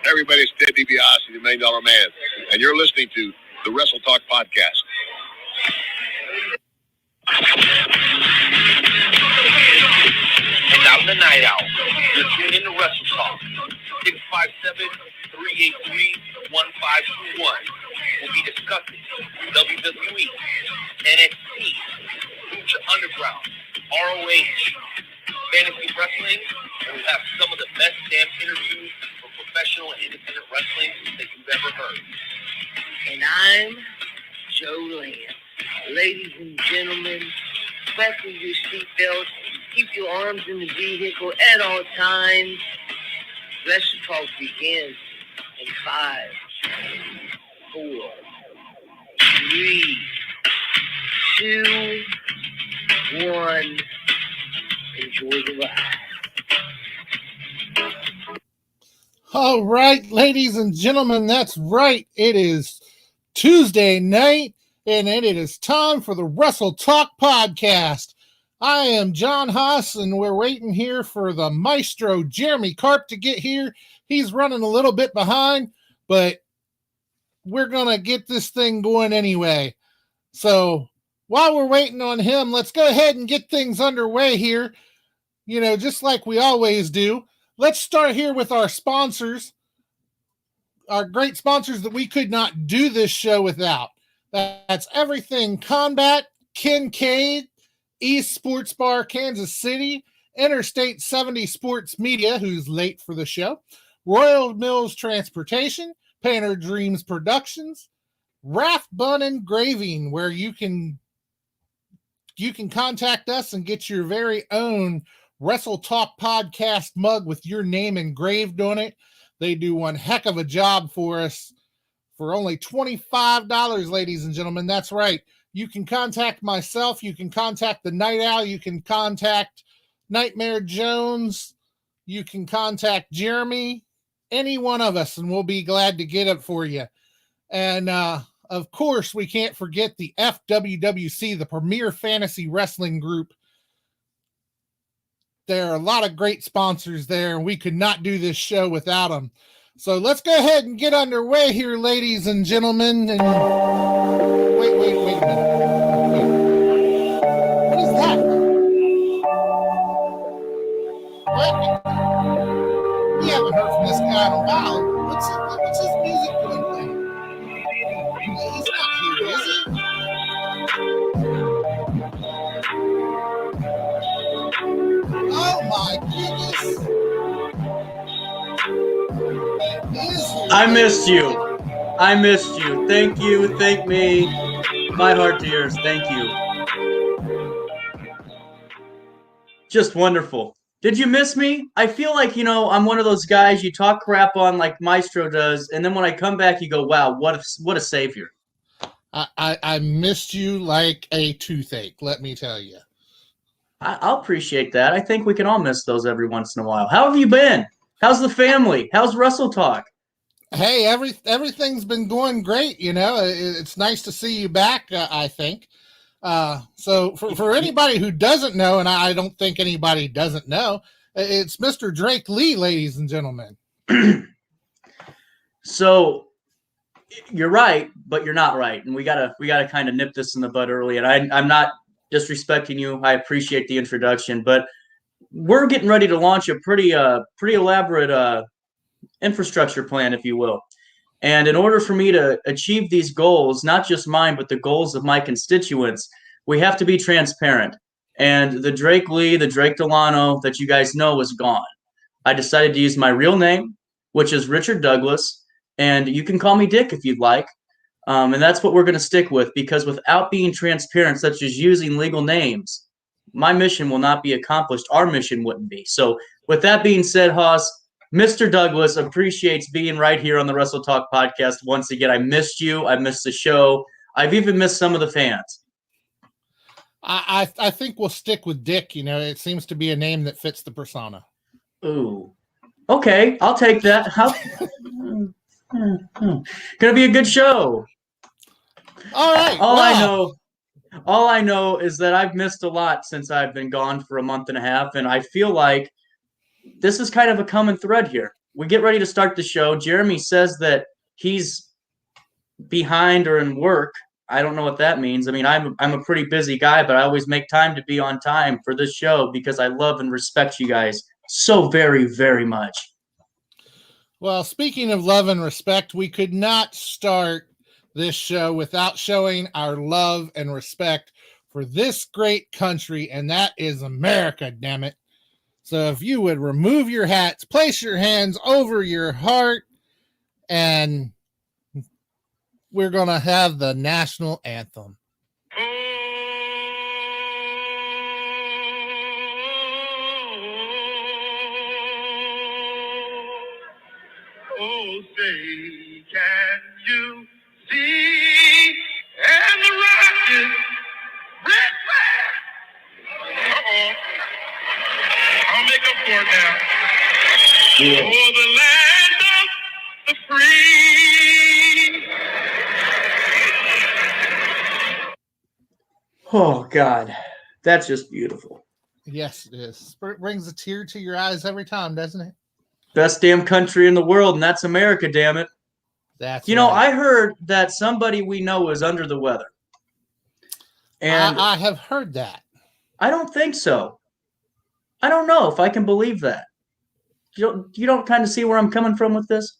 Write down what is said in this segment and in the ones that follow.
everybody? It's Ted DiBiase, the $1 Million Man, and you're listening to the Wrestle Talk Podcast. And now the night out. You're tuning in to Wrestle Talk. 657-383-1521. We'll be discussing WWE, NXT, Lucha Underground, ROH, fantasy wrestling, and we'll have some of the best damn interviews for professional and independent wrestling that you've ever heard. And I'm Joe Lance. Ladies and gentlemen, fasten your seatbelts, keep your arms in the vehicle at all times. Wrestle Talk begins in 5, 4, 3, 2, 1. Enjoy the ride. All right, ladies and gentlemen, that's right. It is Tuesday night, and it is time for the Wrestle Talk Podcast. I am John Haas, and we're waiting here for the maestro, Jeremy Karp, to get here. He's running a little bit behind, but we're going to get this thing going anyway. So while we're waiting on him, let's go ahead and get things underway here. You know, just like we always do. Let's start here with our sponsors, our great sponsors that we could not do this show without. That's Everything Combat, Kincaid, East Sports Bar, Kansas City, Interstate 70 Sports Media, who's late for the show, Royal Mills Transportation, Painter Dreams Productions, Raft Bun Engraving, where you can contact us and get your very own Wrestle Talk Podcast mug with your name engraved on it. They do one heck of a job for us for only $25, ladies and gentlemen. That's right. You can contact myself. You can contact the Night Owl. You can contact Nightmare Jones. You can contact Jeremy, any one of us, and we'll be glad to get it for you. And, of course, we can't forget the FWWC, the Premier Fantasy Wrestling Group. There are a lot of great sponsors there, and we could not do this show without them. So let's go ahead and get underway here, ladies and gentlemen. And wait a minute. What is that? What? We haven't heard from this guy in a while. What's his music doing there? He's not here, is he? Oh my goodness. I missed you. Thank you. Thank me. My heart to yours. Thank you. Just wonderful. Did you miss me? I feel like, I'm one of those guys you talk crap on like Maestro does, and then when I come back, you go, wow, what a savior. I missed you like a toothache, let me tell you. I'll appreciate that. I think we can all miss those every once in a while. How have you been? How's the family? How's Wrestle Talk? Hey, everything's been going great. It's nice to see you back, I think. So for anybody who doesn't know, and I don't think anybody doesn't know, it's Mr. Drake Lee, ladies and gentlemen. So you're right, but you're not right. And we gotta kind of nip this in the bud early. And I'm not disrespecting you. I appreciate the introduction, but we're getting ready to launch a pretty elaborate infrastructure plan, if you will. And in order for me to achieve these goals, not just mine, but the goals of my constituents, we have to be transparent. And the Drake Lee, the Drake Delano that you guys know is gone. I decided to use my real name, which is Richard Douglas, and you can call me Dick if you'd like. And that's what we're going to stick with, because without being transparent, such as using legal names, my mission will not be accomplished. Our mission wouldn't be. So with that being said, Haas, Mr. Douglas appreciates being right here on the Wrestle Talk Podcast. Once again, I missed you. I missed the show. I've even missed some of the fans. I think we'll stick with Dick. It seems to be a name that fits the persona. Ooh. Okay, I'll take that. Gonna be a good show. All right. All I know is that I've missed a lot since I've been gone for a month and a half, and I feel like this is kind of a common thread here. we get ready to start the show. Jeremy says that he's behind or in work. I don't know what that means. I mean, I'm a pretty busy guy, but I always make time to be on time for this show because I love and respect you guys so very, very much. Well, speaking of love and respect, we could not start this show without showing our love and respect for this great country, and that is America, damn it. So if you would remove your hats, place your hands over your heart, and we're going to have the national anthem. Oh, say, can you see? And the rocket, red flag. Uh-oh. I'll make up for it now. Yeah. Oh, the land of the free. Oh, God. That's just beautiful. Yes, it is. It brings a tear to your eyes every time, doesn't it? Best damn country in the world, and that's America, damn it. That's You know, right. I heard that somebody we know is under the weather. And I have heard that. I don't think so. I don't know if I can believe that. You don't kind of see where I'm coming from with this?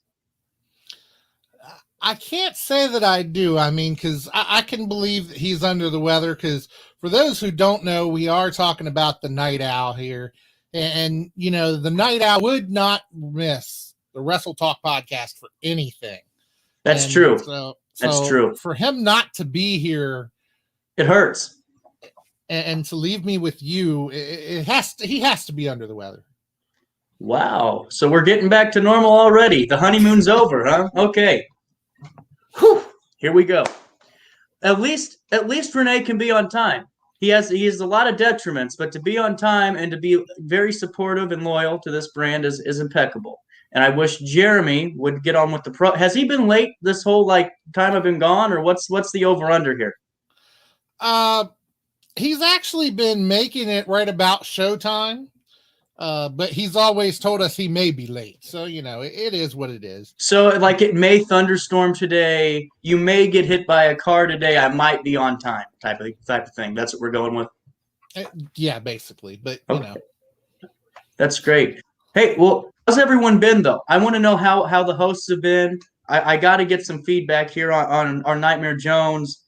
I can't say that I do. I mean, because I can believe that he's under the weather, because for those who don't know, we are talking about the Night Owl here. And, you know, the Night Owl would not miss the Wrestle Talk podcast for anything. That's And true. So That's true. For him not to be here, It hurts. and to leave me with you, he has to be under the weather. Wow. So we're getting back to normal already. The honeymoon's over, huh? Okay. Whew. Here we go. At least Renee can be on time. He has a lot of detriments, but to be on time and to be very supportive and loyal to this brand is impeccable. And I wish Jeremy would get on with the pro. Has he been late this whole time I've been gone, or what's the over under here? He's actually been making it right about showtime. But he's always told us he may be late. So, you know, it is what it is. So, it may thunderstorm today. You may get hit by a car today. I might be on time type of thing. That's what we're going with. Yeah, basically. But, Okay. you know. That's great. Hey, well, how's everyone been, though? I want to know how the hosts have been. I got to get some feedback here on our Nightmare Jones.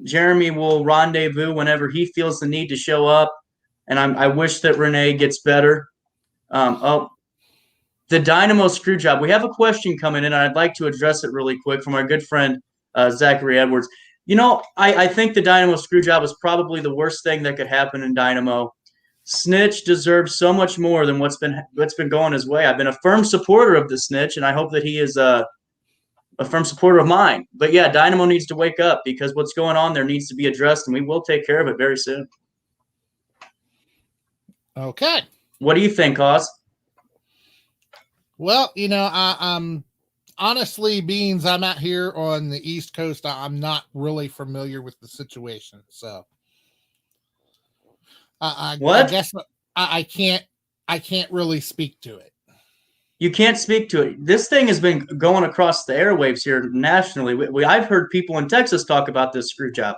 Jeremy will rendezvous whenever he feels the need to show up. And I wish that Renee gets better. The Dynamo screw job. We have a question coming in, and I'd like to address it really quick from our good friend Zachary Edwards. You know, I think the Dynamo screw job is probably the worst thing that could happen in Dynamo. Snitch deserves so much more than what's been going his way. I've been a firm supporter of the Snitch, and I hope that he is a firm supporter of mine. But yeah, Dynamo needs to wake up, because what's going on there needs to be addressed, and we will take care of it very soon. Okay. What do you think, Oz? Well, you know, I'm honestly, Beans, I'm out here on the East Coast. I'm not really familiar with the situation. So I guess I can't really speak to it. You can't speak to it. This thing has been going across the airwaves here nationally. I've heard people in Texas talk about this screw job.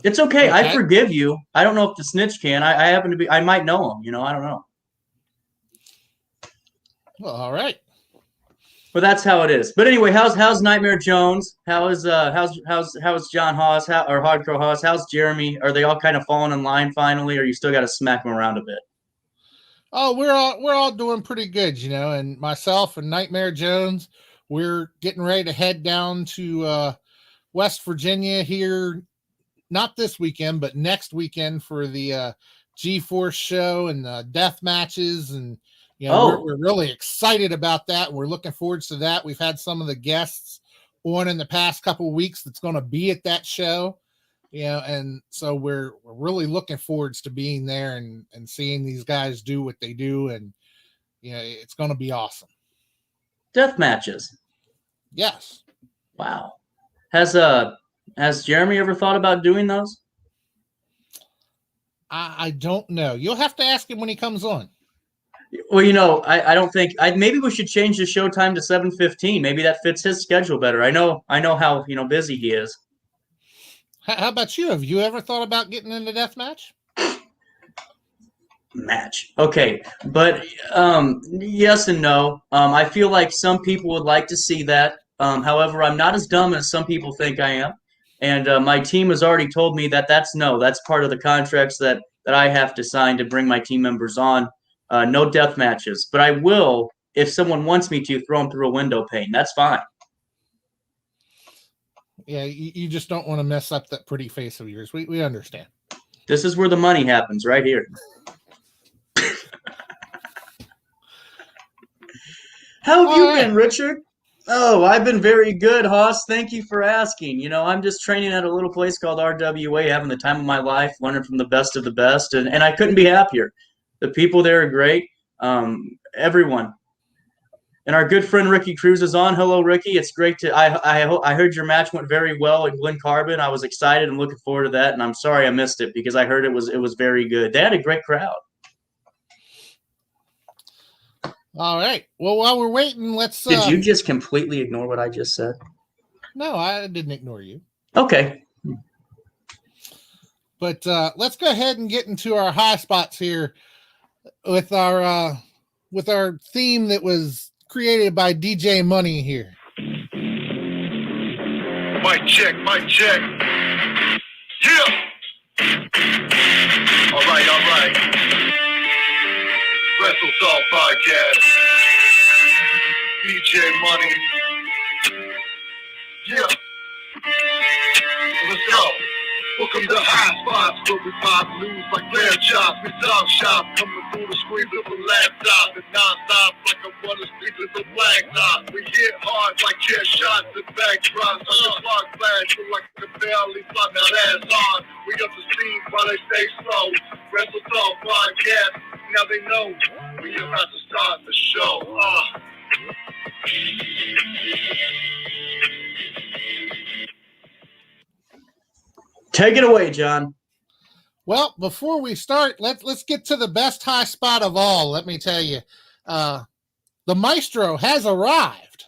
It's okay. I forgive you. I don't know if the Snitch can. I happen to be. I might know him. You know, I don't know. Well, all right. But that's how it is. But anyway, how's Nightmare Jones? How's John Haas? Or Hardcore Haas? How's Jeremy? Are they all kind of falling in line finally, or you still got to smack them around a bit? Oh, we're all doing pretty good, you know. And myself and Nightmare Jones, we're getting ready to head down to West Virginia here. Not this weekend, but next weekend for the G-Force show and the death matches. And, you know, we're really excited about that. We're looking forward to that. We've had some of the guests on in the past couple of weeks that's going to be at that show. You know, and so we're really looking forward to being there and seeing these guys do what they do. And, you know, it's going to be awesome. Death matches. Yes. Wow. Has Jeremy ever thought about doing those? I don't know. You'll have to ask him when he comes on. Well, I don't think maybe we should change the show time to 7:15. Maybe that fits his schedule better. I know how busy he is. How about you? Have you ever thought about getting into deathmatch? Match. Okay, but yes and no. I feel like some people would like to see that. However, I'm not as dumb as some people think I am, and my team has already told me that that's part of the contracts that I have to sign to bring my team members on. No death matches, but I will if someone wants me to throw them through a window pane. That's fine. Yeah, you just don't want to mess up that pretty face of yours. We understand. This is where the money happens, right here. How have you been, Richard? Oh, I've been very good, Hoss. Thank you for asking. I'm just training at a little place called RWA, having the time of my life, learning from the best of the best, and I couldn't be happier. The people there are great. Everyone. And our good friend Ricky Cruz is on. Hello, Ricky. It's great to. I heard your match went very well at Glen Carbon. I was excited and looking forward to that. And I'm sorry I missed it because I heard it was very good. They had a great crowd. All right. Well, while we're waiting, let's. Did you just completely ignore what I just said? No, I didn't ignore you. Okay. But let's go ahead and get into our high spots here with our theme that was created by DJ Money here. Mic check, mic check. Yeah. All right. Wrestle Talk Podcast. DJ Money. Yeah. Let's go. Welcome to High Spots, where we pop news like lamb chops. We talk shop, coming through the screen of a laptop and non-stop like I wanna sleep with a blacktop. We hit hard like chair shots and backdrops. On the clock flash, feel like the belly flop. Now that's on. We up the scene while they stay slow. Wrestle Talk Podcast. Now they know we about to start the show. Take it away, John. Well, before we start, let's get to the best high spot of all. Let me tell you, the Maestro has arrived.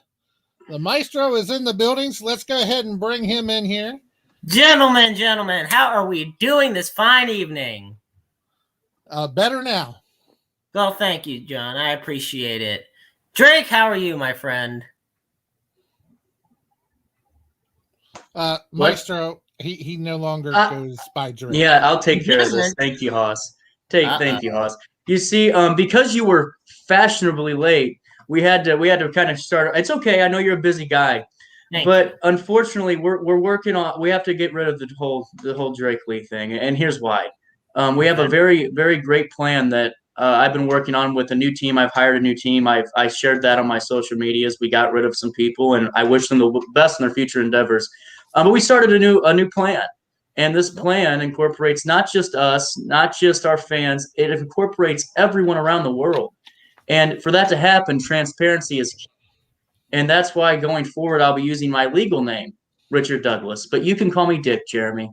The Maestro is in the building, so let's go ahead and bring him in here. Gentlemen, how are we doing this fine evening? Better now. Well, thank you, John. I appreciate it. Drake, how are you, my friend? Maestro, he no longer goes by Drake. Yeah, I'll take care of this. Thank you, Hoss. Thank you, Hoss. You see, because you were fashionably late, we had to kind of start. It's okay. I know you're a busy guy, but unfortunately, we're working on. We have to get rid of the whole Drake Lee thing, and here's why. We have a very, very great plan that I've been working on with a new team. I've hired a new team. I shared that on my social medias. We got rid of some people, and I wish them the best in their future endeavors. But we started a new plan, and this plan incorporates not just us, not just our fans. It incorporates everyone around the world. And for that to happen, transparency is key. And that's why going forward, I'll be using my legal name, Richard Douglas. But you can call me Dick, Jeremy.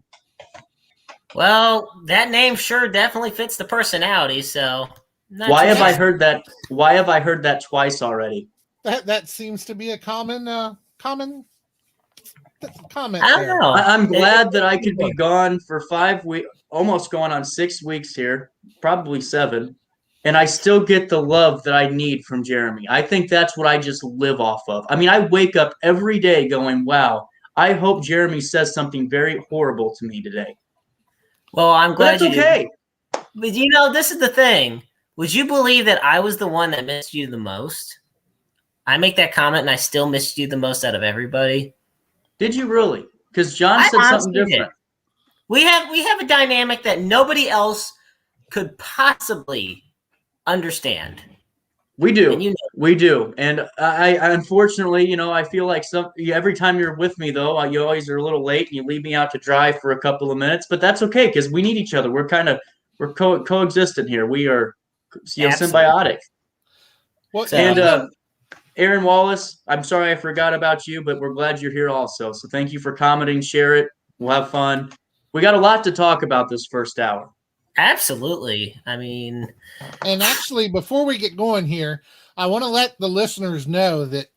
Well, that name sure definitely fits the personality. So why have I heard that? Why have I heard that twice already? That seems to be a common comment. I don't know. I'm glad that I could be gone for 5 weeks, almost going on 6 weeks here, probably 7, and I still get the love that I need from Jeremy. I think that's what I just live off of. I mean, I wake up every day going, wow, I hope Jeremy says something very horrible to me today. Well, I'm glad that's okay. But this is the thing. Would you believe that I was the one that missed you the most? I make that comment and I still missed you the most out of everybody. Did you really? Because John said something different. We have a dynamic that nobody else could possibly understand. We do. We do. And I unfortunately, I feel like every time you're with me, though, you always are a little late and you leave me out to dry for a couple of minutes. But that's okay because we need each other. We're coexistent here. We are symbiotic. Well, and Aaron Wallace, I'm sorry I forgot about you, but we're glad you're here also. So thank you for commenting. Share it. We'll have fun. We got a lot to talk about this first hour. Absolutely. I mean, And actually, before we get going here, I want to let the listeners know that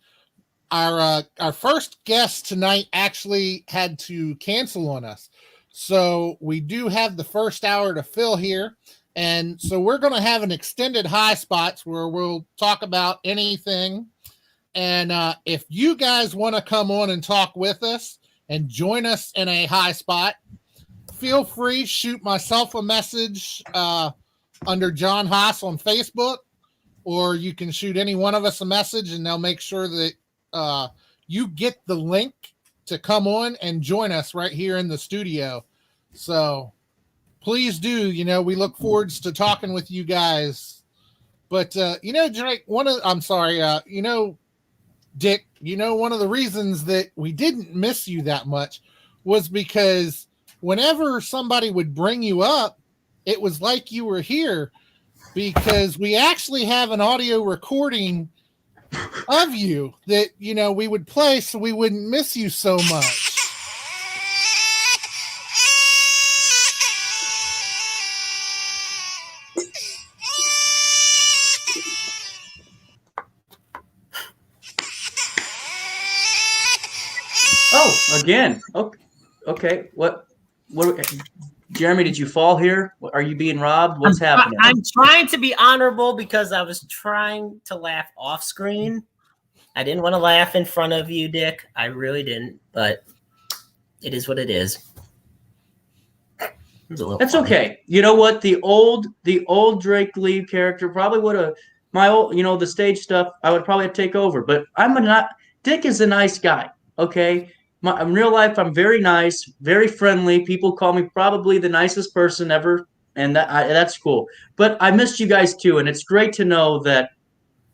our first guest tonight actually had to cancel on us. So we do have the first hour to fill here. And so we're going to have an extended high spots where we'll talk about anything. And if you guys want to come on and talk with us and join us in a high spot, feel free, shoot myself a message under John Haas on Facebook, or you can shoot any one of us a message and they'll make sure that you get the link to come on and join us right here in the studio. So please do, we look forward to talking with you guys. But, Drake, Dick, one of the reasons that we didn't miss you that much was because whenever somebody would bring you up, it was like you were here, because we actually have an audio recording of you that, we would play so we wouldn't miss you so much. Oh, again. Okay. What, Jeremy, did you fall here? Are you being robbed? What's happening? I'm trying to be honorable because I was trying to laugh off screen. I didn't want to laugh in front of you, Dick. I really didn't, but it is what it is. That's okay. You know what? The old Drake Lee character probably would have, the stage stuff, I would probably take over, but Dick is a nice guy. Okay. In real life, I'm very nice, very friendly. People call me probably the nicest person ever, and that's cool. But I missed you guys too, and it's great to know that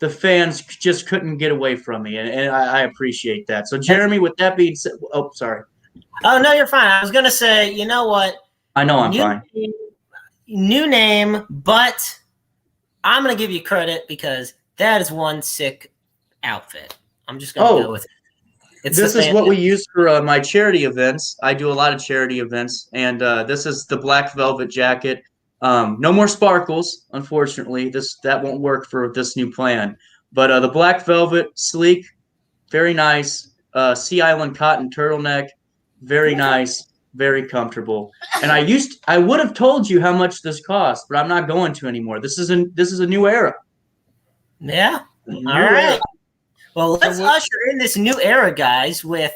the fans just couldn't get away from me, and I appreciate that. So, Jeremy, with that being said, oh, sorry. Oh, no, you're fine. I was going to say, you know what? I know I'm fine. New name, but I'm going to give you credit because that is one sick outfit. I'm just going to go with it. This is what we use for my charity events. I do a lot of charity events, and this is the black velvet jacket. No more sparkles, unfortunately. That won't work for this new plan. But the black velvet, sleek, very nice. Sea Island cotton turtleneck, very nice, very comfortable. And I would have told you how much this cost, but I'm not going to anymore. This is a new era. Yeah. All right. Well, let's usher in this new era, guys, with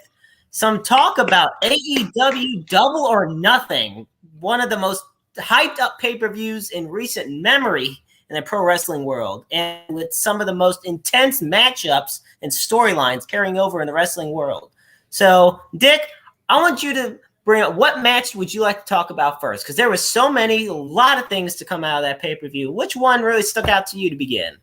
some talk about AEW Double or Nothing, one of the most hyped up pay-per-views in recent memory in the pro wrestling world, and with some of the most intense matchups and storylines carrying over in the wrestling world. So, Dick, I want you to bring up, what match would you like to talk about first? Because there were so many, a lot of things to come out of that pay-per-view. Which one really stuck out to you to begin?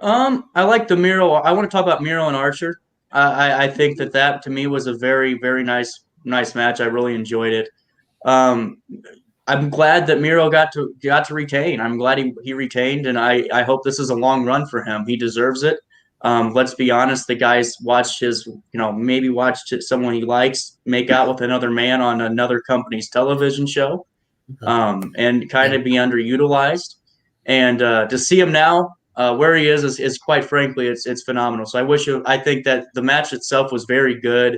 I like the Miro. I want to talk about Miro and Archer. I think that to me was a very, very nice match. I really enjoyed it. I'm glad that Miro got to retain. I'm glad he retained, and I hope this is a long run for him. He deserves it. Let's be honest, the guy's watched maybe watched someone he likes make out with another man on another company's television show, and kind of be underutilized. And to see him now, where he is quite frankly, it's phenomenal. So I think that the match itself was very good.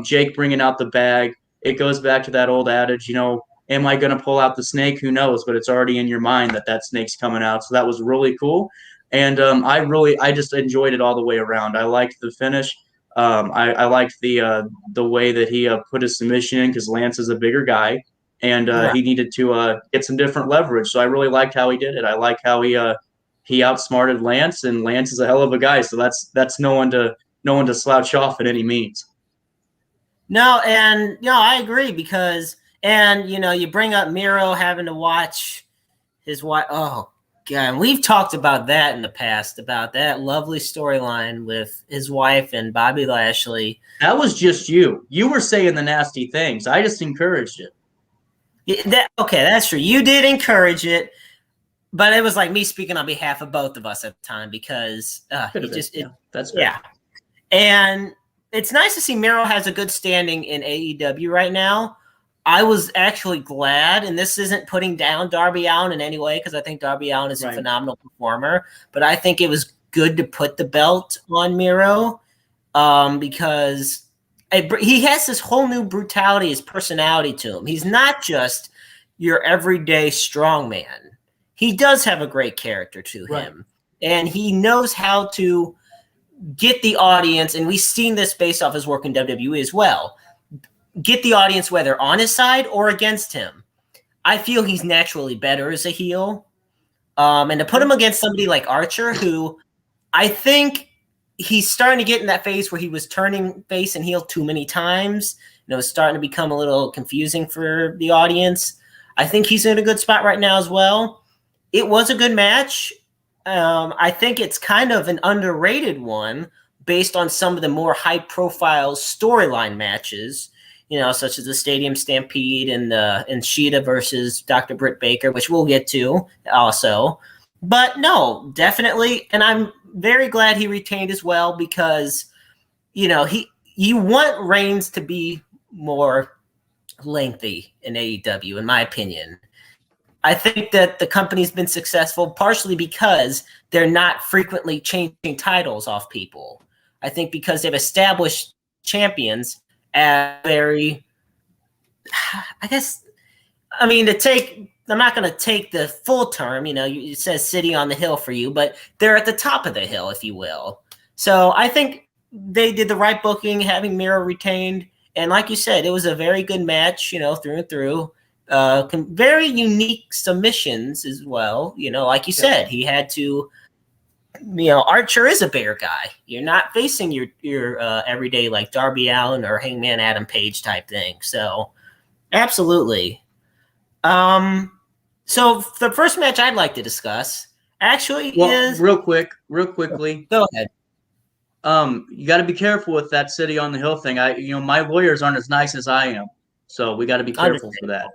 Jake bringing out the bag. It goes back to that old adage, am I going to pull out the snake? Who knows? But it's already in your mind that snake's coming out. So that was really cool. And I just enjoyed it all the way around. I liked the finish. I liked the way that he put his submission in, because Lance is a bigger guy, and he needed to get some different leverage. So I really liked how he did it. I like how he outsmarted Lance, and Lance is a hell of a guy. So that's no one to slouch off at any means. No, and I agree, because you bring up Miro having to watch his wife. Oh God, and we've talked about that in the past, about that lovely storyline with his wife and Bobby Lashley. That was just you. You were saying the nasty things. I just encouraged it. Okay, that's true. You did encourage it, but it was like me speaking on behalf of both of us at the time, because that's fair. Yeah. And it's nice to see Miro has a good standing in AEW right now. I was actually glad, and this isn't putting down Darby Allin in any way because I think Darby Allin is a phenomenal performer, but I think it was good to put the belt on Miro because he has this whole new brutality, his personality to him. He's not just your everyday strongman. He does have a great character to him, and he knows how to get the audience, and we've seen this based off his work in WWE as well, get the audience whether on his side or against him. I feel he's naturally better as a heel. And to put him against somebody like Archer, who I think he's starting to get in that phase where he was turning face and heel too many times. It's starting to become a little confusing for the audience. I think he's in a good spot right now as well. It was a good match. I think it's kind of an underrated one based on some of the more high-profile storyline matches, such as the Stadium Stampede and Sheeta versus Dr. Britt Baker, which we'll get to also. But no, definitely, and I'm very glad he retained as well because, you want Reigns to be more lengthy in AEW, in my opinion. I think that the company's been successful partially because they're not frequently changing titles off people. I think because they've established champions as very, I'm not going to take the full term, it says city on the hill for you, but they're at the top of the hill, if you will. So I think they did the right booking, having Miro retained. And like you said, it was a very good match, through and through. Very unique submissions as well. Like you said, he had to, Archer is a bigger guy. You're not facing your everyday like Darby Allin or Hangman Adam Page type thing. So absolutely. So the first match I'd like to discuss is real quickly. Go ahead. You got to be careful with that city on the hill thing. My lawyers aren't as nice as I am, so we got to be careful for that.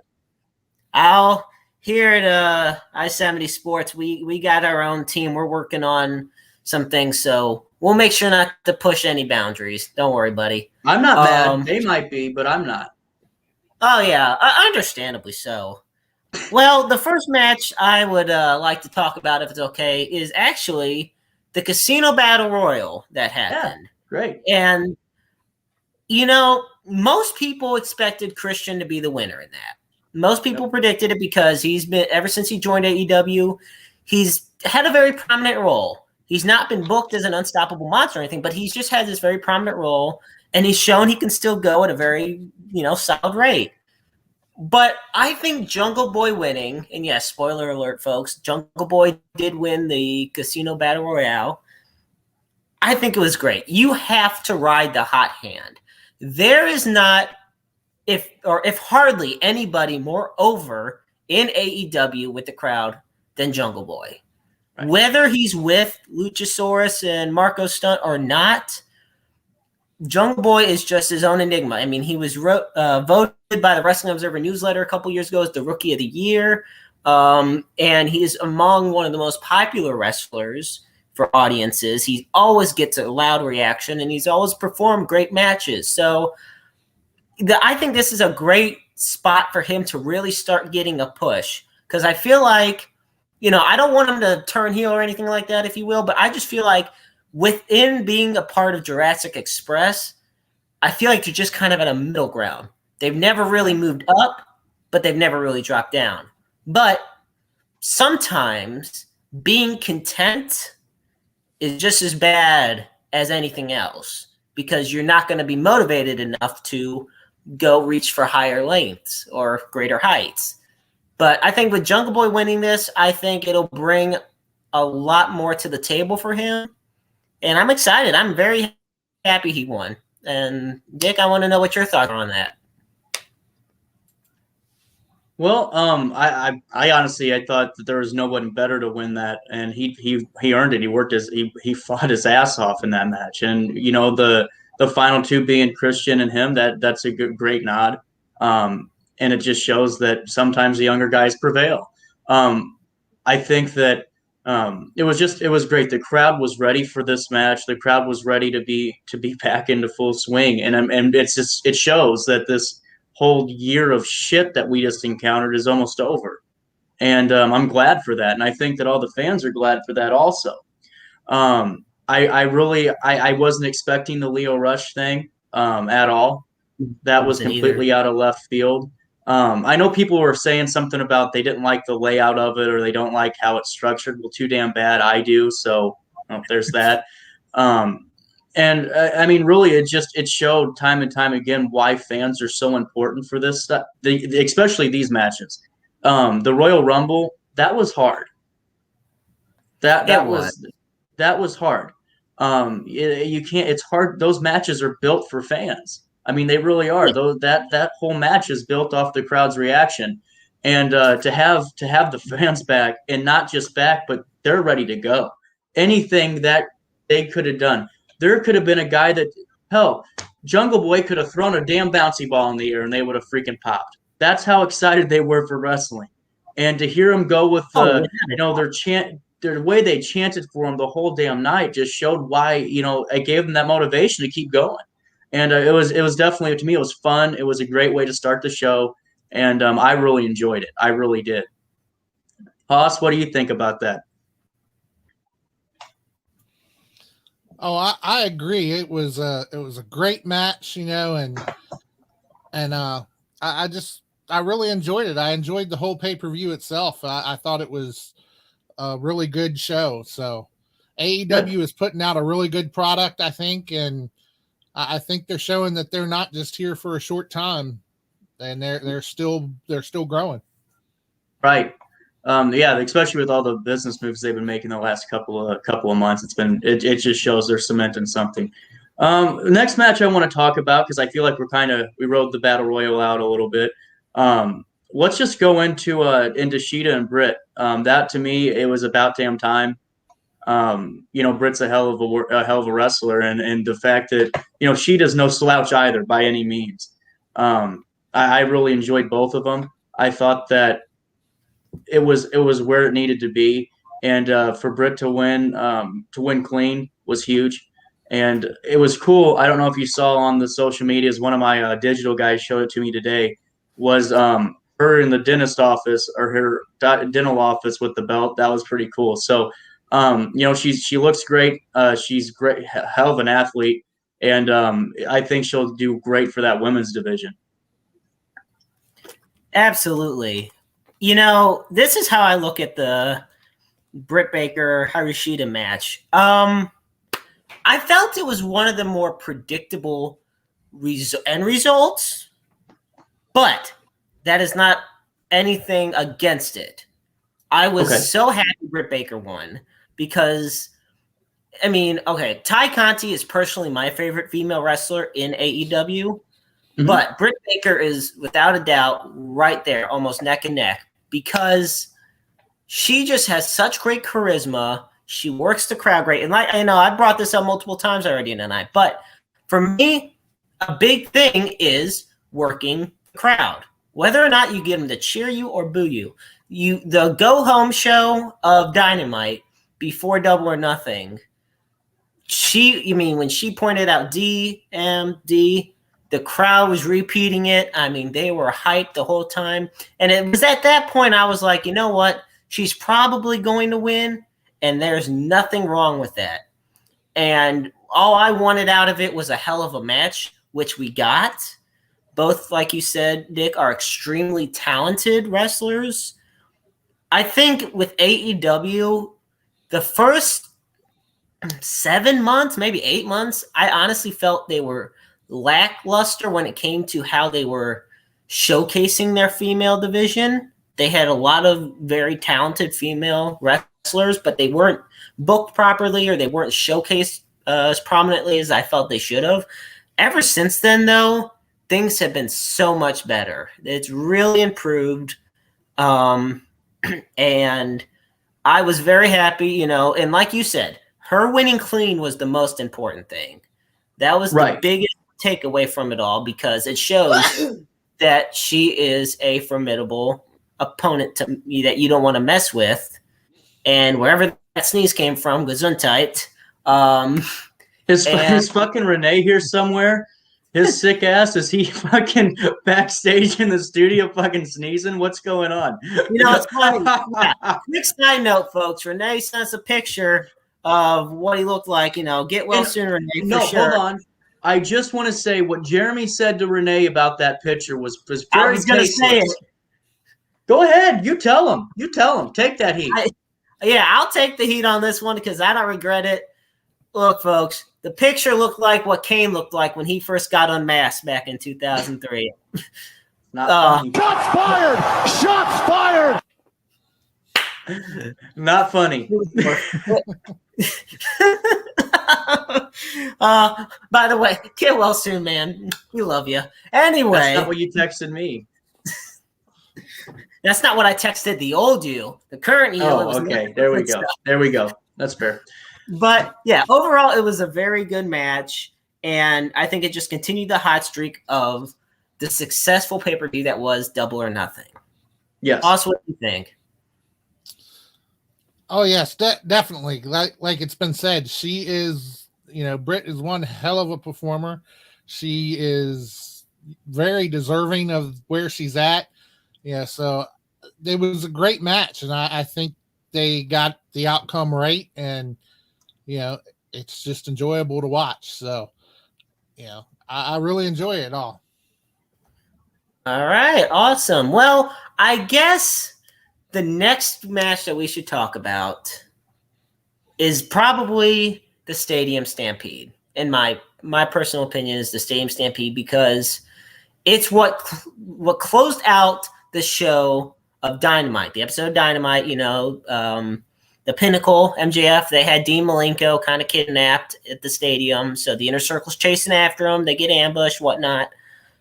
Here at I-70 Sports, we got our own team. We're working on some things, so we'll make sure not to push any boundaries. Don't worry, buddy. I'm not mad. They might be, but I'm not. Oh, yeah, understandably so. Well, the first match I would like to talk about, if it's okay, is actually the Casino Battle Royal that happened. Yeah, great. And, most people expected Christian to be the winner in that. Most people predicted it because he's been, ever since he joined AEW, he's had a very prominent role. He's not been booked as an unstoppable monster or anything, but he's just had this very prominent role, and he's shown he can still go at a very, solid rate. But I think Jungle Boy winning, and yes, spoiler alert, folks, Jungle Boy did win the Casino Battle Royale. I think it was great. You have to ride the hot hand. There is not, if hardly anybody more over in AEW with the crowd than Jungle Boy. Right. Whether he's with Luchasaurus and Marco Stunt or not, Jungle Boy is just his own enigma. He was voted by the Wrestling Observer newsletter a couple years ago as the Rookie of the Year, and he is among one of the most popular wrestlers for audiences. He always gets a loud reaction, and he's always performed great matches. So I think this is a great spot for him to really start getting a push, because I feel like, I don't want him to turn heel or anything like that, if you will, but I just feel like within being a part of Jurassic Express, I feel like they're just kind of at a middle ground. They've never really moved up, but they've never really dropped down. But sometimes being content is just as bad as anything else, because you're not going to be motivated enough to go reach for higher lengths or greater heights. But I think with Jungle Boy winning this, I think it'll bring a lot more to the table for him. And I'm excited. I'm very happy he won. And Dick, I want to know what your thoughts are on that. Well, I honestly, I thought that there was no one better to win that, and he earned it. He fought his ass off in that match, and the final two being Christian and him, that's a great nod, and it just shows that sometimes the younger guys prevail. I think that it was great. The crowd was ready for this match. The crowd was ready to be back into full swing, and it shows that this whole year of shit that we just encountered is almost over. And I'm glad for that. And I think that all the fans are glad for that also. I wasn't expecting the Lio Rush thing at all. That was completely out of left field. I know people were saying something about they didn't like the layout of it or they don't like how it's structured. Well, too damn bad. I do. So there's that. And I mean, really, it showed time and time again why fans are so important for this stuff, especially these matches. The Royal Rumble, that was hard. That was hard. You can't. It's hard. Those matches are built for fans. I mean, they really are. Though that whole match is built off the crowd's reaction, and to have the fans back, and not just back, but they're ready to go. Anything that they could have done. There could have been a guy that, hell, Jungle Boy could have thrown a damn bouncy ball in the air and they would have freaking popped. That's how excited they were for wrestling. And to hear them go with their way they chanted for him the whole damn night just showed why, it gave them that motivation to keep going. And it was definitely, to me, it was fun. It was a great way to start the show. And I really enjoyed it. I really did. Haas, what do you think about that? Oh, I agree. It was a great match, and I really enjoyed it. I enjoyed the whole pay-per-view itself. I thought it was a really good show. So AEW is putting out a really good product, I think, and I think they're showing that they're not just here for a short time, and they're still growing. Right. Especially with all the business moves they've been making the last couple of months, it just shows they're cementing something. The next match I want to talk about, because I feel like we rode the battle royal out a little bit. Let's just go into Sheeta and Britt. That to me, it was about damn time. Britt's a hell of a wrestler, and the fact that Sheeta's no slouch either by any means. I really enjoyed both of them. I thought that it was where it needed to be, and for Britt to win clean was huge, and it was cool. I don't know if you saw on the social medias, one of my digital guys showed it to me today, was her in the dentist office or her dental office with the belt. That was pretty cool. So she looks great. She's great, hell of an athlete, and I think she'll do great for that women's division. Absolutely. This is how I look at the Britt Baker Hikaru match. I felt it was one of the more predictable end results, but that is not anything against it. I was so happy Britt Baker won because, Ty Conti is personally my favorite female wrestler in AEW. Mm-hmm. But Britt Baker is, without a doubt, right there, almost neck and neck, because she just has such great charisma. She works the crowd great. And I know I brought this up multiple times already tonight, but for me, a big thing is working the crowd. Whether or not you get them to cheer you or boo you, the go-home show of Dynamite before Double or Nothing, when she pointed out DMD, the crowd was repeating it. They were hyped the whole time. And it was at that point I was like, you know what? She's probably going to win, and there's nothing wrong with that. And all I wanted out of it was a hell of a match, which we got. Both, like you said, Nick, are extremely talented wrestlers. I think with AEW, the first 7 months, maybe 8 months, I honestly felt they were lackluster when it came to how they were showcasing their female division. They had a lot of very talented female wrestlers, but they weren't booked properly or they weren't showcased as prominently as I felt they should have. Ever since then, though, things have been so much better. It's really improved. And I was very happy, and like you said, her winning clean was the most important thing. That was the biggest takeaway from it all, because it shows that she is a formidable opponent to me that you don't want to mess with. And wherever that sneeze came from, Gesundheit. Is fucking Renee here somewhere? His sick ass, is he fucking backstage in the studio fucking sneezing? What's going on? It's funny. Yeah. Quick side note, folks. Renee sent us a picture of what he looked like. Get well soon, Renee. No, sure. hold on. I just want to say what Jeremy said to Renee about that picture was very I was going to say it. Go ahead. You tell him. You tell him. Take that heat. I'll take the heat on this one because I don't regret it. Look, folks, the picture looked like what Kane looked like when he first got unmasked back in 2003. Not funny. Shots fired! Shots fired! Not funny. By the way, get well soon, man. We love you. Anyway. That's not what you texted me. That's not what I texted the old you. The current you. Oh, okay. There we go. Stuff. There we go. That's fair. But yeah, overall, it was a very good match. And I think it just continued the hot streak of the successful pay-per-view that was Double or Nothing. Yes. Also, what do you think? Oh, yes, definitely. Like it's been said, she is, Britt is one hell of a performer. She is very deserving of where she's at. Yeah, so it was a great match, and I think they got the outcome right, and, it's just enjoyable to watch. So, I really enjoy it all. All right, awesome. Well, I guess the next match that we should talk about is probably the Stadium Stampede. In my personal opinion, is the Stadium Stampede because it's what closed out the show of Dynamite, the episode of Dynamite. The Pinnacle, MJF, they had Dean Malenko kind of kidnapped at the stadium, so the Inner Circle's chasing after him. They get ambushed, whatnot.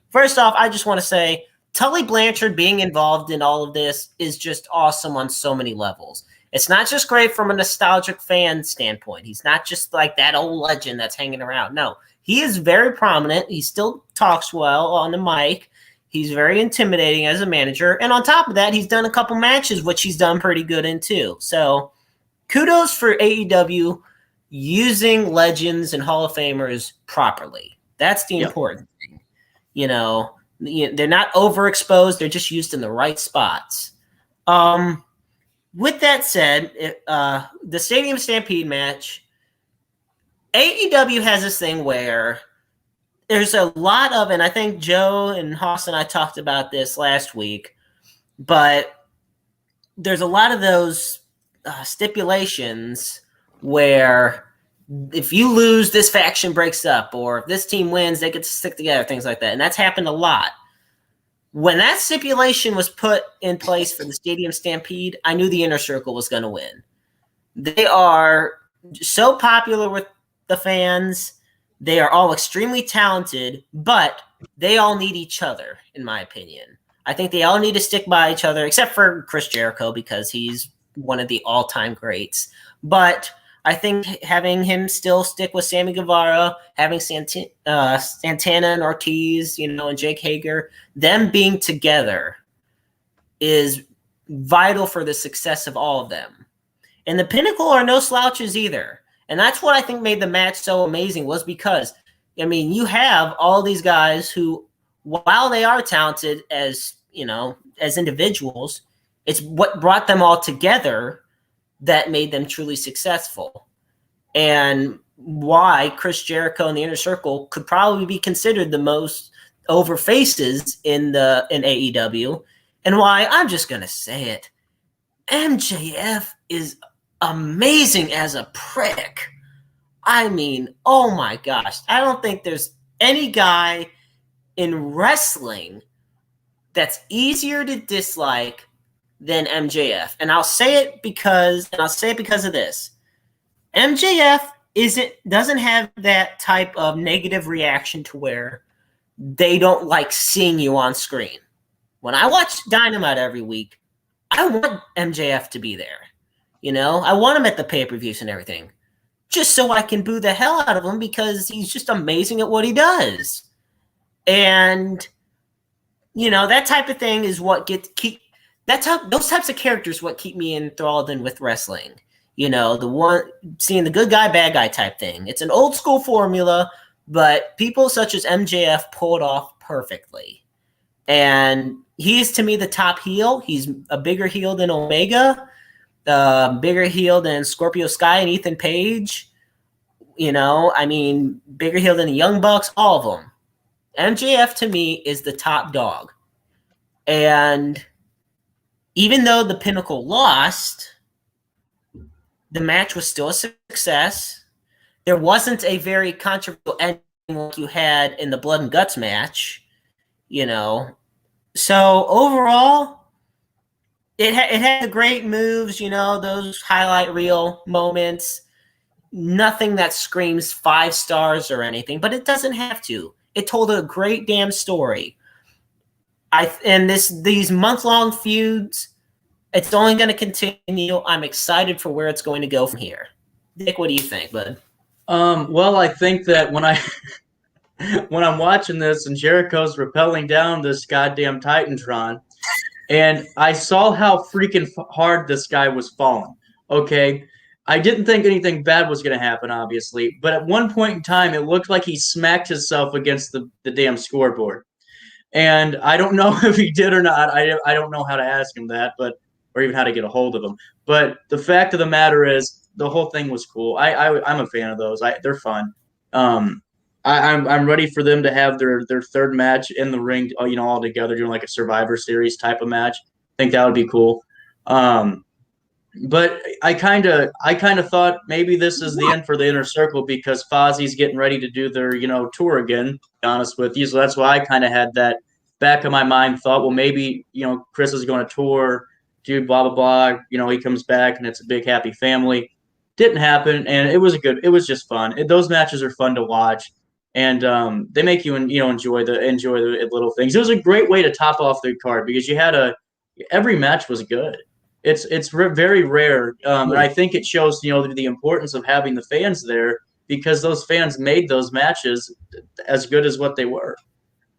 First off, I just want to say Tully Blanchard being involved in all of this is just awesome on so many levels. It's not just great from a nostalgic fan standpoint. He's not just like that old legend that's hanging around. No, he is very prominent. He still talks well on the mic. He's very intimidating as a manager. And on top of that, he's done a couple matches, which he's done pretty good in too. So kudos for AEW using legends and Hall of Famers properly. That's the important thing. They're not overexposed. They're just used in the right spots. With that said, the Stadium Stampede match, AEW has this thing where there's a lot of, and I think Joe and Haas and I talked about this last week, but there's a lot of those stipulations where if you lose, this faction breaks up, or if this team wins, they get to stick together, things like that. And that's happened a lot. When that stipulation was put in place for the Stadium Stampede, I knew the Inner Circle was going to win. They are so popular with the fans. They are all extremely talented, but they all need each other, in my opinion. I think they all need to stick by each other, except for Chris Jericho, because he's one of the all-time greats. But I think having him still stick with Sammy Guevara, having Santana and Ortiz, and Jake Hager, them being together is vital for the success of all of them. And the Pinnacle are no slouches either. And that's what I think made the match so amazing, was because, you have all these guys who, while they are talented as individuals, it's what brought them all together that made them truly successful, and why Chris Jericho and the Inner Circle could probably be considered the most over faces in AEW, and why, I'm just gonna say it, MJF is amazing as a prick. Oh my gosh, I don't think there's any guy in wrestling that's easier to dislike than MJF. And I'll say it because of this. MJF doesn't have that type of negative reaction to where they don't like seeing you on screen. When I watch Dynamite every week, I want MJF to be there. I want him at the pay-per-views and everything, just so I can boo the hell out of him because he's just amazing at what he does. And that type of thing is what those types of characters what keep me enthralled in with wrestling. The one seeing the good guy, bad guy type thing. It's an old school formula, but people such as MJF pulled off perfectly. And he's, to me, the top heel. He's a bigger heel than Omega, bigger heel than Scorpio Sky and Ethan Page. Bigger heel than the Young Bucks, all of them. MJF, to me, is the top dog. And even though the Pinnacle lost, the match was still a success. There wasn't a very controversial ending like you had in the Blood and Guts match, So overall, it had the great moves, those highlight reel moments. Nothing that screams 5 stars or anything, but it doesn't have to. It told a great damn story. These month-long feuds, it's only going to continue. I'm excited for where it's going to go from here. Nick, what do you think, bud? Well, I think that when I'm watching this and Jericho's rappelling down this goddamn Titantron, and I saw how freaking hard this guy was falling, okay? I didn't think anything bad was going to happen, obviously, but at one point in time, it looked like he smacked himself against the damn scoreboard. And I don't know if he did or not. I don't know how to ask him that, or even how to get a hold of him. But the fact of the matter is, the whole thing was cool. I'm a fan of those. They're fun. I'm ready for them to have their third match in the ring, all together, doing like a Survivor Series type of match. I think that would be cool. But I kind of thought maybe this is the end for the Inner Circle because Fozzie's getting ready to do their, tour again, to be honest with you. So that's why I kind of had that back of my mind thought, well, maybe, Chris is going to tour, do blah, blah, blah. He comes back and it's a big happy family. Didn't happen. And it was just fun. Those matches are fun to watch. And they make you, enjoy the little things. It was a great way to top off the card because you had every match was good. It's very rare, and I think it shows the importance of having the fans there because those fans made those matches as good as what they were,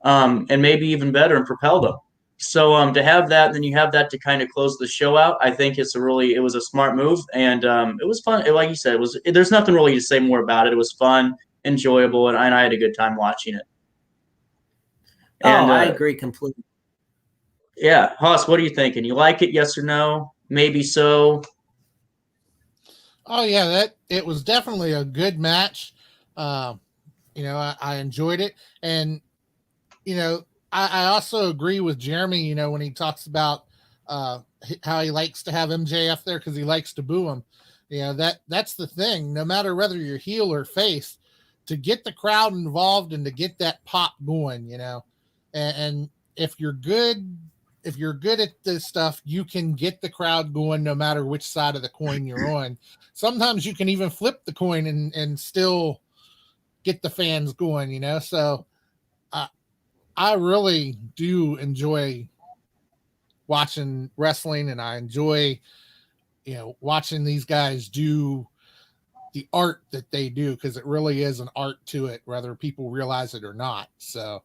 and maybe even better and propelled them. So to have that, then you have that to kind of close the show out. I think it was a smart move, and it was fun. Like you said, there's nothing really to say more about it. It was fun, enjoyable, and I had a good time watching it. And, I agree completely. Yeah, Haas, what are you thinking? You like it? Yes or no? Maybe so. Oh yeah, it was definitely a good match. I enjoyed it, and I also agree with Jeremy. When he talks about how he likes to have MJF there because he likes to boo him. That's the thing. No matter whether you're heel or face, to get the crowd involved and to get that pop going, and if you're good at this stuff, you can get the crowd going no matter which side of the coin you're on. Sometimes you can even flip the coin and still get the fans going, So I really do enjoy watching wrestling, and I enjoy, watching these guys do the art that they do because it really is an art to it, whether people realize it or not. So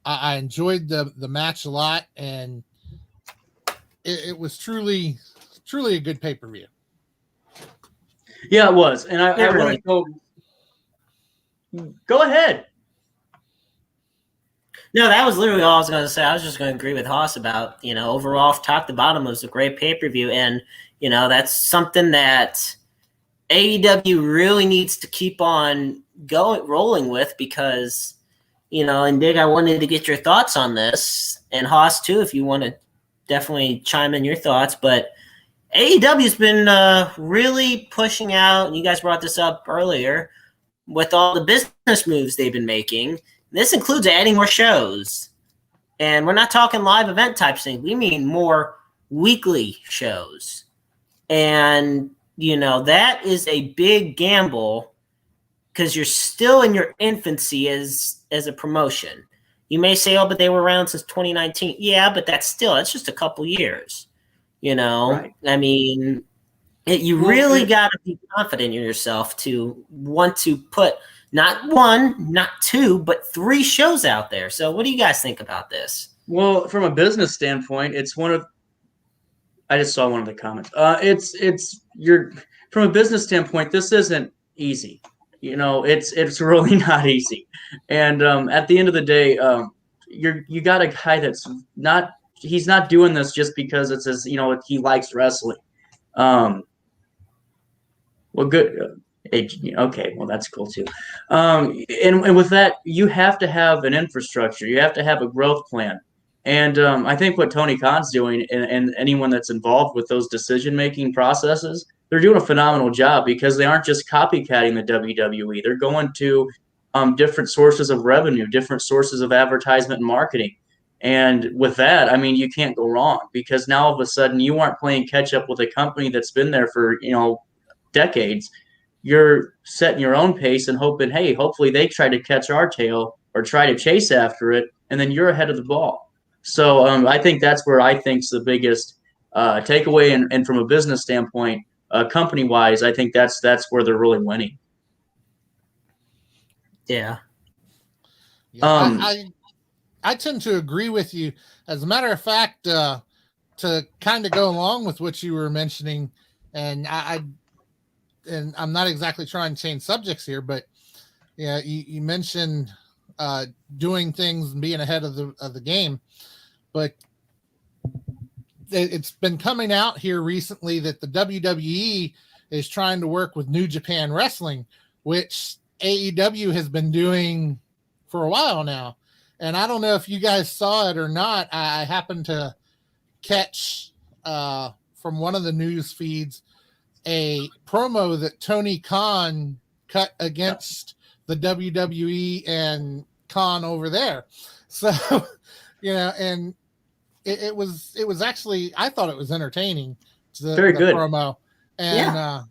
I enjoyed the match a lot, and it was truly a good pay-per-view. Yeah, it was. And I want to go ahead. No, that was literally all I was going to say. I was just going to agree with Haas about, overall, top to bottom, it was a great pay-per-view. And, that's something that AEW really needs to keep on rolling with because – and Dig, I wanted to get your thoughts on this, and Haas too, if you want to definitely chime in your thoughts. But AEW's been really pushing out, and you guys brought this up earlier, with all the business moves they've been making. This includes adding more shows. And we're not talking live event type thing. We mean more weekly shows. And, that is a big gamble because you're still in your infancy as a promotion. You may say, oh, but they were around since 2019. Yeah, but that's just a couple years, Right. I mean, you really got to be confident in yourself to want to put not one, not two, but 3 shows out there. So what do you guys think about this? Well, from a business standpoint, I just saw one of the comments. From a business standpoint, this isn't easy. it's really not easy. And at the end of the day, you got a guy that's not he's not doing this just because it's his he likes wrestling. Well, good. Okay, well that's cool too. And with that, you have to have an infrastructure. You have to have a growth plan. And I think what Tony Khan's doing, and anyone that's involved with those decision-making processes, they're doing a phenomenal job because they aren't just copycatting the WWE. They're going to different sources of revenue, different sources of advertisement and marketing. And with that, I mean, you can't go wrong because now all of a sudden you aren't playing catch up with a company that's been there for decades. You're setting your own pace and hoping, hey, hopefully they try to catch our tail or try to chase after it, and then you're ahead of the ball. So I think that's where I think's the biggest takeaway, and from a business standpoint, company-wise, I think that's where they're really winning. Yeah. I tend to agree with you. As a matter of fact, to kind of go along with what you were mentioning, and I'm not exactly trying to change subjects here, but yeah, you mentioned doing things and being ahead of the game, but it's been coming out here recently that the WWE is trying to work with New Japan Wrestling, which AEW has been doing for a while now. And I don't know if you guys saw it or not. I happened to catch from one of the news feeds a promo that Tony Khan cut against the WWE and Khan over there. So, and it was actually, I thought it was entertaining. Very good promo. And,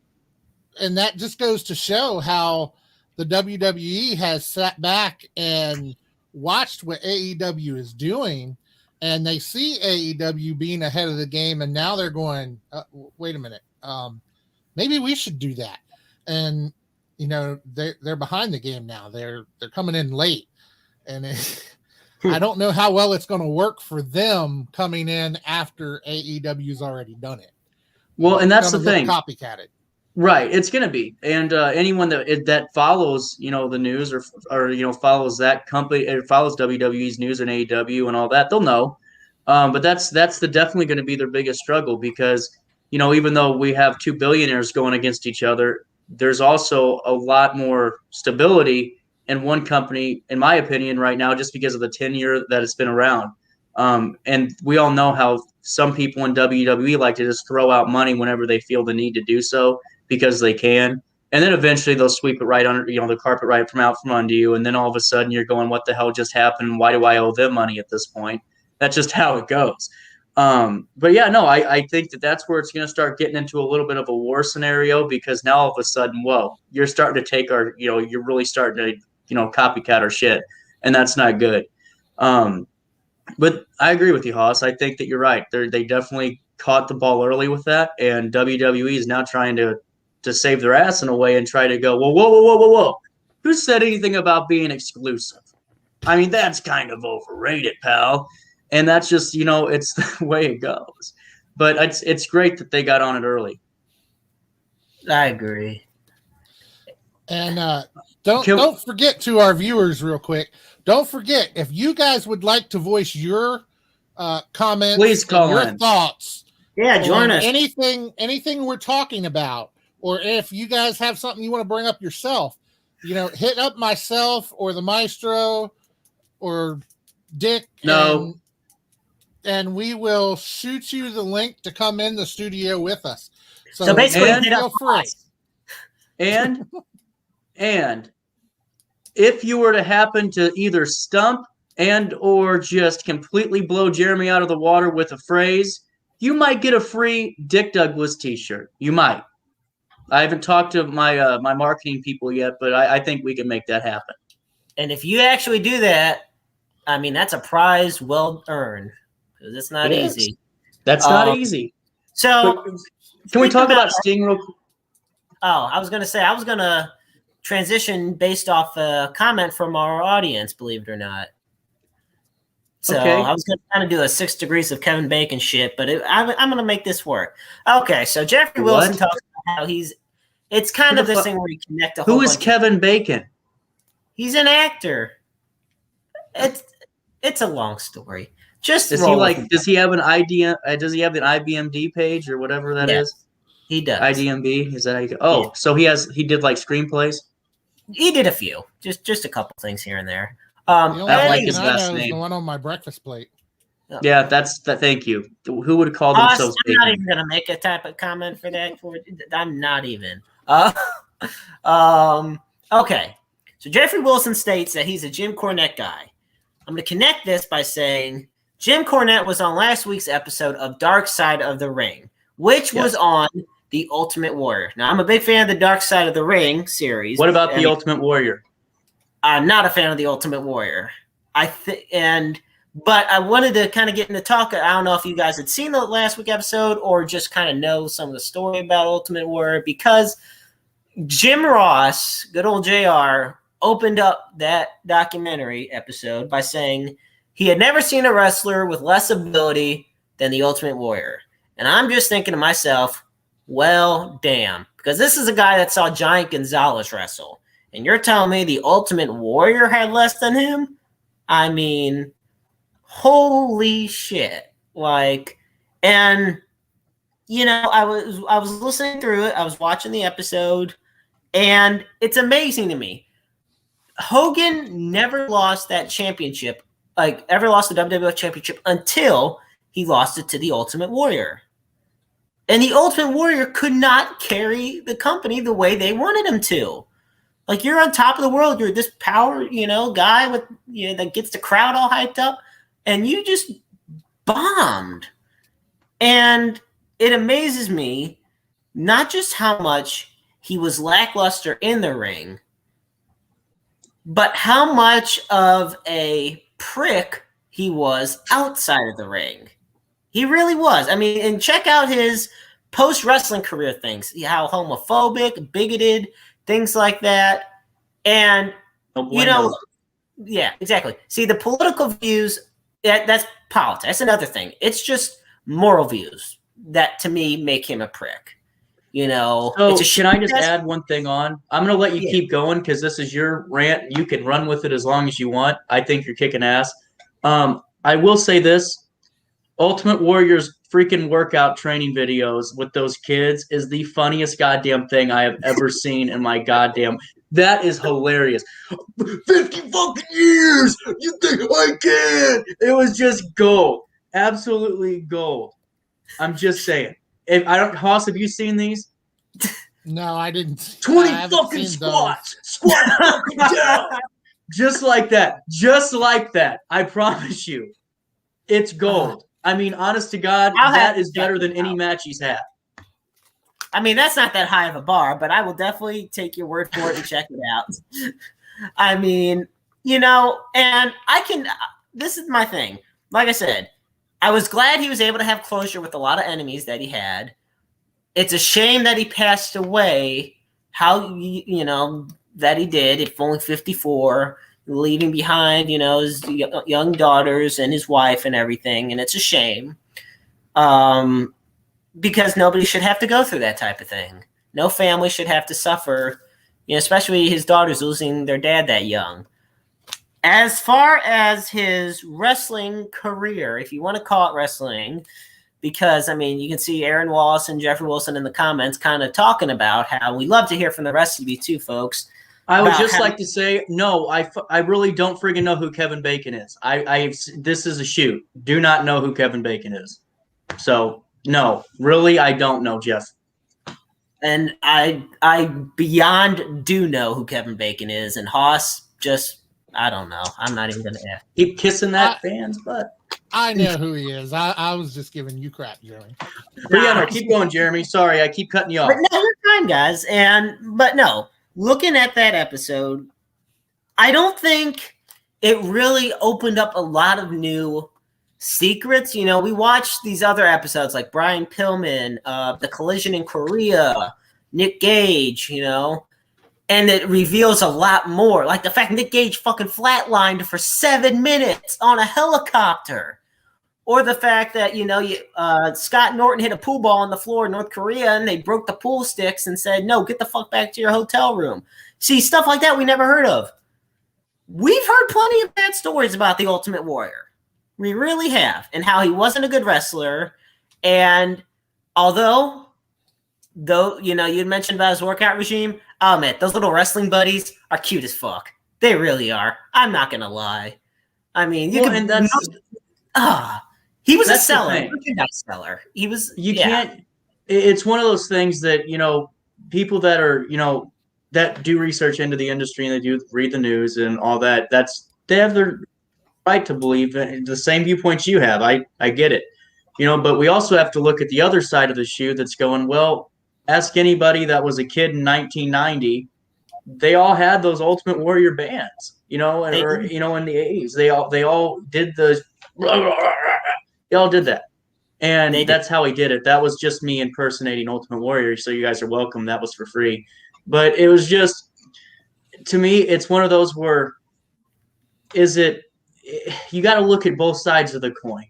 and that just goes to show how the WWE has sat back and watched what AEW is doing, and they see AEW being ahead of the game, and now they're going, wait a minute, maybe we should do that. And they're behind the game now. They're coming in late, and I don't know how well it's going to work for them coming in after AEW's already done it. Well, and that's the thing. Copycatted. Right, it's going to be, and anyone that follows, the news or follows that company, or follows WWE's news and AEW and all that, they'll know. But that's definitely going to be their biggest struggle because even though we have two billionaires going against each other, there's also a lot more stability in one company, in my opinion, right now, just because of the tenure that it's been around. And we all know how some people in WWE like to just throw out money whenever they feel the need to do so, because they can, and then eventually they'll sweep it right under, the carpet right from under you, and then all of a sudden you're going, what the hell just happened? Why do I owe them money at this point? That's just how it goes. But yeah, no, I think that's where it's going to start getting into a little bit of a war scenario, because now all of a sudden, whoa, you're starting to take our, you're really starting to, copycat our shit, and that's not good. But I agree with you, Haas. I think that you're right. They definitely caught the ball early with that, and WWE is now trying to save their ass in a way and try to go, whoa. Who said anything about being exclusive? I mean, that's kind of overrated, pal. And that's just, it's the way it goes. But it's great that they got on it early. I agree. And don't forget, to our viewers real quick, don't forget, if you guys would like to voice your comments, please call your in. Thoughts. Yeah, join us. Anything we're talking about, or if you guys have something you want to bring up yourself, hit up myself or the Maestro or Dick. No. And we will shoot you the link to come in the studio with us. So basically, feel free. And if you were to happen to either stump and or just completely blow Jeremy out of the water with a phrase, you might get a free Dick Douglas t-shirt. You might. I haven't talked to my my marketing people yet, but I think we can make that happen. And if you actually do that, I mean, that's a prize well earned, because it's not easy. That's not easy. So can we talk about Sting real quick? Oh, I was going to transition based off a comment from our audience, believe it or not. So okay. I was going to kind of do a 6 degrees of Kevin Bacon shit, but I'm going to make this work. Okay, so Jeffrey Wilson talks about how he's It's kind of this thing where you connect a whole Who is bunch Kevin Bacon? He's an actor. It's a long story. Just Does he have an IBMD page or whatever that is? He does. IDMB? Is that how you go? Oh, so he did like screenplays? He did a few. Just a couple things here and there. The I only don't like thing his I last know is name. the one on my breakfast plate. Yeah, that's that. Thank you. Who would call Us, themselves I'm not bacon? even gonna make a type of comment for that. I'm not even. Okay. So Jeffrey Wilson states that he's a Jim Cornette guy. I'm going to connect this by saying Jim Cornette was on last week's episode of Dark Side of the Ring, which was on The Ultimate Warrior. Now, I'm a big fan of the Dark Side of the Ring series. What about The Ultimate Warrior? I'm not a fan of The Ultimate Warrior. But I wanted to kind of get into talk. I don't know if you guys had seen the last week episode or just kind of know some of the story about Ultimate Warrior, because Jim Ross, good old JR, opened up that documentary episode by saying he had never seen a wrestler with less ability than the Ultimate Warrior. And I'm just thinking to myself, well, damn, because this is a guy that saw Giant Gonzalez wrestle. And you're telling me the Ultimate Warrior had less than him? I mean, holy shit. And I was listening through it. I was watching the episode, and it's amazing to me. Hogan never lost that championship, ever lost the WWF championship until he lost it to the Ultimate Warrior. And the Ultimate Warrior could not carry the company the way they wanted him to. You're on top of the world. You're this power, guy with, that gets the crowd all hyped up, and you just bombed. And it amazes me not just how much he was lackluster in the ring, but how much of a prick he was outside of the ring. He really was. I mean, and check out his post-wrestling career things, how homophobic, bigoted, things like that. And, yeah, exactly. See, the political views, that's politics. That's another thing. It's just moral views that, to me, make him a prick. So can I just add one thing on? I'm going to let you keep going because this is your rant. You can run with it as long as you want. I think you're kicking ass. I will say this. Ultimate Warrior's freaking workout training videos with those kids is the funniest goddamn thing I have ever seen in my goddamn. That is hilarious. 50 fucking years. You think I can? It was just gold. Absolutely gold. I'm just saying. Hoss, have you seen these? No, I didn't. 20 fucking squats. Squat fucking down. Just like that. Just like that. I promise you. It's gold. I mean, honest to God, that is better than any match he's had. I mean, that's not that high of a bar, but I will definitely take your word for it and check it out. I mean, and this is my thing. Like I said, I was glad he was able to have closure with a lot of enemies that he had. It's a shame that he passed away, that he did, if only 54, leaving behind, his young daughters and his wife and everything. And it's a shame because nobody should have to go through that type of thing. No family should have to suffer, especially his daughters losing their dad that young. As far as his wrestling career, if you want to call it wrestling, because, I mean, you can see Aaron Wallace and Jeffrey Wilson in the comments kind of talking about how we love to hear from the rest of you too, folks. I would just like to say, no, I really don't friggin' know who Kevin Bacon is. This is a shoot. Do not know who Kevin Bacon is. So, no, really, I don't know, Jeff. And I beyond do know who Kevin Bacon is, and Haas just... I don't know. I'm not even going to ask. Keep kissing that fan's butt. I know who he is. I was just giving you crap, Jeremy. But keep going, Jeremy. Sorry, I keep cutting you off. But no, you're fine, guys. But no, looking at that episode, I don't think it really opened up a lot of new secrets. We watched these other episodes like Brian Pillman, the collision in Korea, Nick Gage, and it reveals a lot more. Like the fact Nick Gage fucking flatlined for 7 minutes on a helicopter. Or the fact that, Scott Norton hit a pool ball on the floor in North Korea and they broke the pool sticks and said, no, get the fuck back to your hotel room. See, stuff like that we never heard of. We've heard plenty of bad stories about the Ultimate Warrior. We really have. And how he wasn't a good wrestler. And though you'd mentioned about his workout regime, oh man, those little wrestling buddies are cute as fuck. They really are. I'm not going to lie. I mean, he was a seller, merchandise seller. He was. Can't. It's one of those things that people that are that do research into the industry and they do read the news and all that. They have their right to believe the same viewpoints you have. I get it, But we also have to look at the other side of the shoe. That's going, well. Ask anybody that was a kid in 1990. They all had those Ultimate Warrior bands, in the 80s. They all did they all did that. And that's how he did it. That was just me impersonating Ultimate Warrior. So you guys are welcome. That was for free. But it was just, to me, it's one of those where you got to look at both sides of the coin.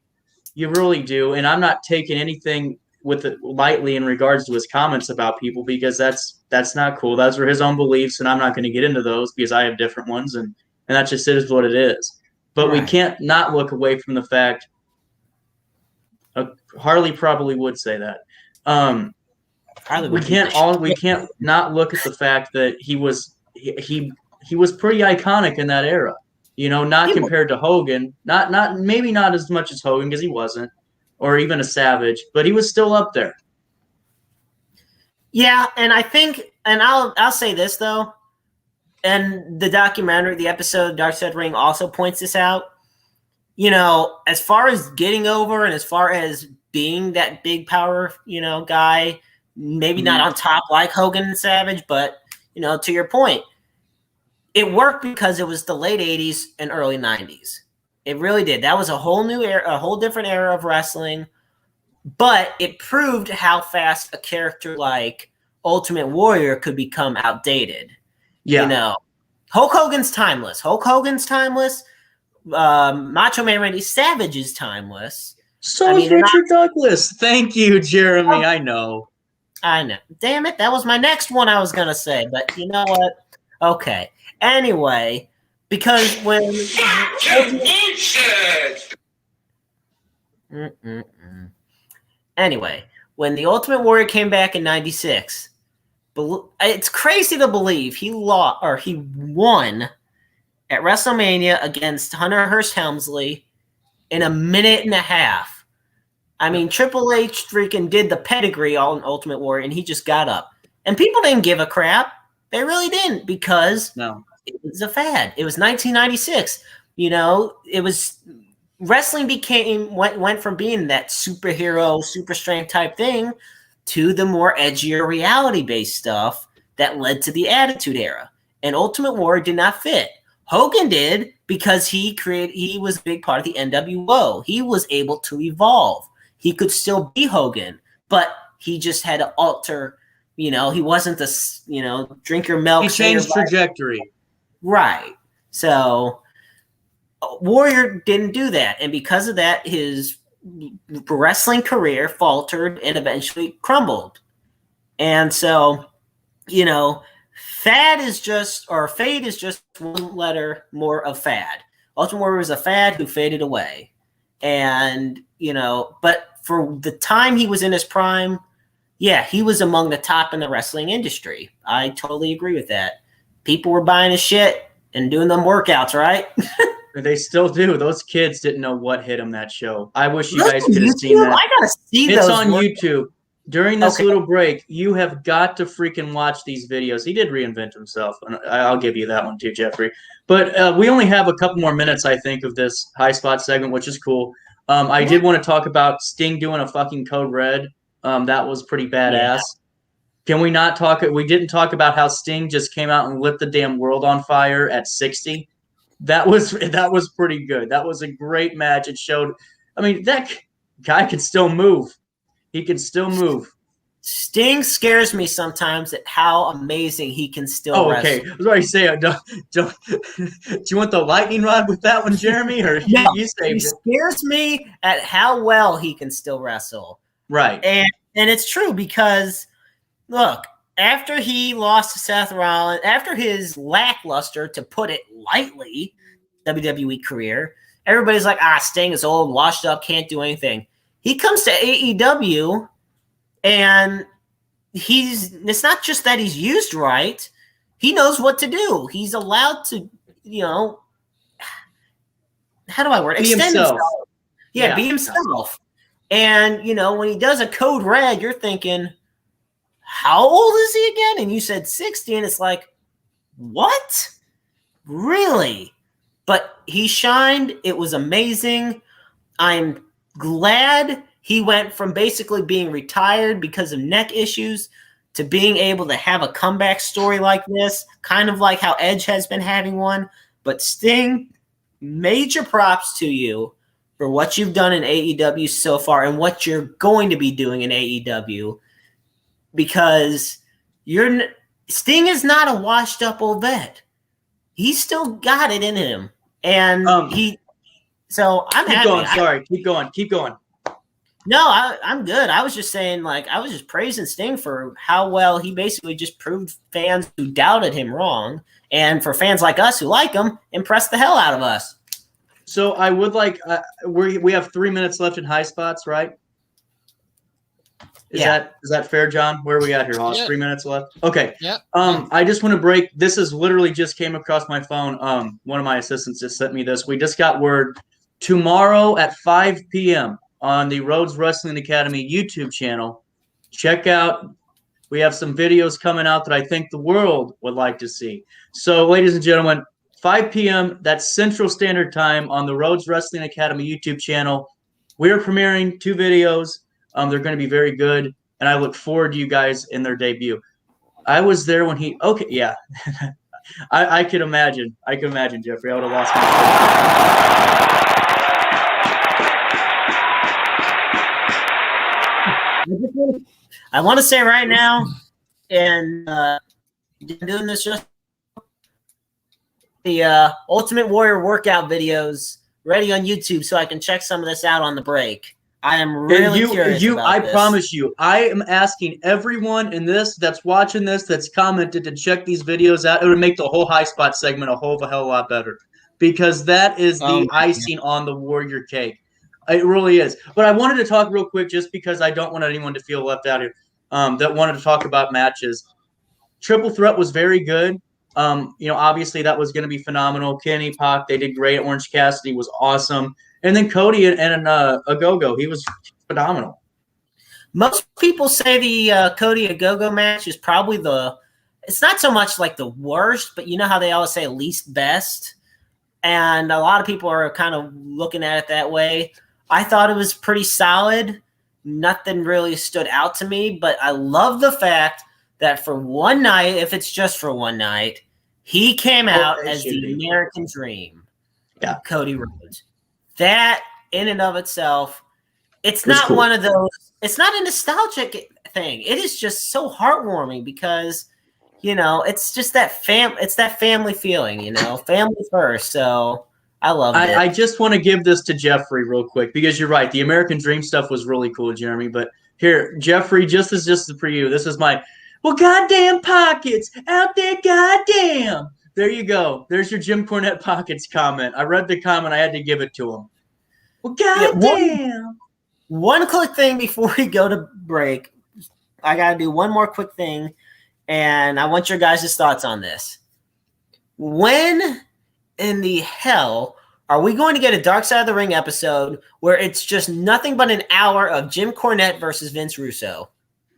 You really do. And I'm not taking anything with it lightly in regards to his comments about people, because that's not cool. Those are his own beliefs, and I'm not going to get into those because I have different ones, and that just is what it is. But we can't not look away from the fact. Harley probably would say that. We can't not look at the fact that he was pretty iconic in that era. Not compared to Hogan, maybe not as much as Hogan, because he wasn't. Or even a Savage, but he was still up there. Yeah, and I think, and I'll say this though, and the documentary, the episode Dark Side Ring also points this out. As far as getting over and as far as being that big power, guy, maybe not on top like Hogan and Savage, but to your point, it worked because it was the late 80s and early 90s. It really did. That was a whole new era, a whole different era of wrestling. But it proved how fast a character like Ultimate Warrior could become outdated. Yeah. Hulk Hogan's timeless. Macho Man Randy Savage is timeless. So is Richard Douglas. Thank you, Jeremy. I know. Damn it. That was my next one I was going to say. But you know what? Okay. Anyway... Because when Anyway, when the Ultimate Warrior came back in '96, it's crazy to believe he won at WrestleMania against Hunter Hearst Helmsley in a minute and a half. I mean, Triple H freaking did the pedigree on Ultimate Warrior, and he just got up. And people didn't give a crap. They really didn't, because it was a fad. It was 1996. It was wrestling went from being that superhero, super strength type thing to the more edgier reality-based stuff that led to the Attitude Era. And Ultimate Warrior did not fit. Hogan did, because he was a big part of the NWO. He was able to evolve. He could still be Hogan, but he just had to alter. He wasn't the drink your milk. He changed trajectory. Right. So Warrior didn't do that. And because of that, his wrestling career faltered and eventually crumbled. And so, fade is just one letter more of fad. Ultimate Warrior was a fad who faded away. And, but for the time he was in his prime, yeah, he was among the top in the wrestling industry. I totally agree with that. People were buying his shit and doing them workouts, right? They still do. Those kids didn't know what hit them that show. I wish you guys could have seen that. I gotta see those. It's on YouTube. During this little break, you have got to freaking watch these videos. He did reinvent himself, and I'll give you that one too, Jeffrey. But we only have a couple more minutes, I think, of this high spot segment, which is cool. I did want to talk about Sting doing a fucking Code Red. That was pretty badass. Yeah. Can we not talk? We didn't talk about how Sting just came out and lit the damn world on fire at 60. That was pretty good. That was a great match. It showed. I mean, that guy could still move. He could still move. Sting scares me sometimes at how amazing he can still wrestle. Okay. I was already saying, do you want the lightning rod with that one, Jeremy, or No, you he saved it? scares me at how well he can still wrestle. Right. And it's true because, look, after he lost to Seth Rollins, after his lackluster, to put it lightly, WWE career, everybody's like, Sting is old, washed up, can't do anything. He comes to AEW, and it's not just that he's used right. He knows what to do. He's allowed to, how do I word it? Extend himself. Yeah, be himself. And, when he does a code red, you're thinking, how old is he again? And you said 60, and it's like, what? Really? But he shined. It was amazing. I'm glad he went from basically being retired because of neck issues to being able to have a comeback story like this, kind of like how Edge has been having one. But Sting, major props to you for what you've done in AEW so far and what you're going to be doing in AEW, because Sting is not a washed up old vet. He's still got it in him. And so I'm happy. Keep going. Sorry. Keep going. No, I'm good. I was just saying, I was just praising Sting for how well he basically just proved fans who doubted him wrong. And for fans like us who like him, impressed the hell out of us. So I would like, we have 3 minutes left in high spots, right? Is that fair, John? Where are we at here, Hoss? Yeah. 3 minutes left? Okay. Yeah. I just want to break. This is literally just came across my phone. One of my assistants just sent me this. We just got word tomorrow at 5 p.m. on the Rhodes Wrestling Academy YouTube channel. Check out. We have some videos coming out that I think the world would like to see. So, ladies and gentlemen, 5 p.m., that's Central Standard Time on the Rhodes Wrestling Academy YouTube channel. We're premiering 2 videos. They're going to be very good, and I look forward to you guys in their debut. I was there when he – okay, yeah. I could imagine. I could imagine, Jeffrey. I would have lost my I want to say right now, and doing this just the Ultimate Warrior workout videos ready on YouTube so I can check some of this out on the break. I am really curious about this. Promise you, I am asking everyone in this that's watching this, that's commented, to check these videos out. It would make the whole high spot segment a hell of a lot better, because that is the icing on the Warrior cake. It really is. But I wanted to talk real quick, just because I don't want anyone to feel left out here, that wanted to talk about matches. Triple Threat was very good. Obviously that was going to be phenomenal. Kenny, Pac, they did great. Orange Cassidy was awesome. And then Cody and Agogo, he was phenomenal. Most people say the Cody Agogo match is probably it's not so much like the worst, but you know how they always say least best? And a lot of people are kind of looking at it that way. I thought it was pretty solid. Nothing really stood out to me, but I love the fact that for one night, if it's just for one night, he came out as the American Dream. Yeah. Cody Rhodes. That in and of itself, it's not cool. One of those, it's not a nostalgic thing. It is just so heartwarming because, it's just that family feeling, family first. So I love it. I just want to give this to Jeffrey real quick, because you're right. The American Dream stuff was really cool, Jeremy. But here, Jeffrey, just for you, this is my, well, goddamn pockets out there, goddamn. There you go. There's your Jim Cornette Pockets comment. I read the comment. I had to give it to him. Well, goddamn. One quick thing before we go to break. I got to do one more quick thing, and I want your guys' thoughts on this. When in the hell are we going to get a Dark Side of the Ring episode where it's just nothing but an hour of Jim Cornette versus Vince Russo?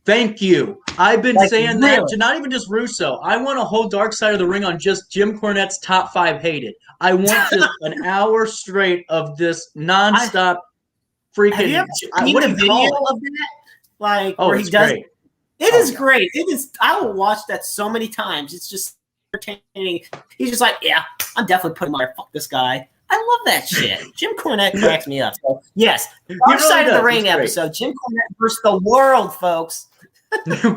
Thank you. I've been saying that, not even just Russo. I want a whole Dark Side of the Ring on just Jim Cornette's top 5 hated. I want just an hour straight of this nonstop freaking. Have you ever seen the video of that? Where he does great. It is great. It is. I will watch that so many times. It's just entertaining. He's just like, yeah, I'm definitely putting my fuck this guy. I love that shit. Jim Cornette cracks me up. So, yes, Dark Side of the Ring episode. Jim Cornette versus the world, folks.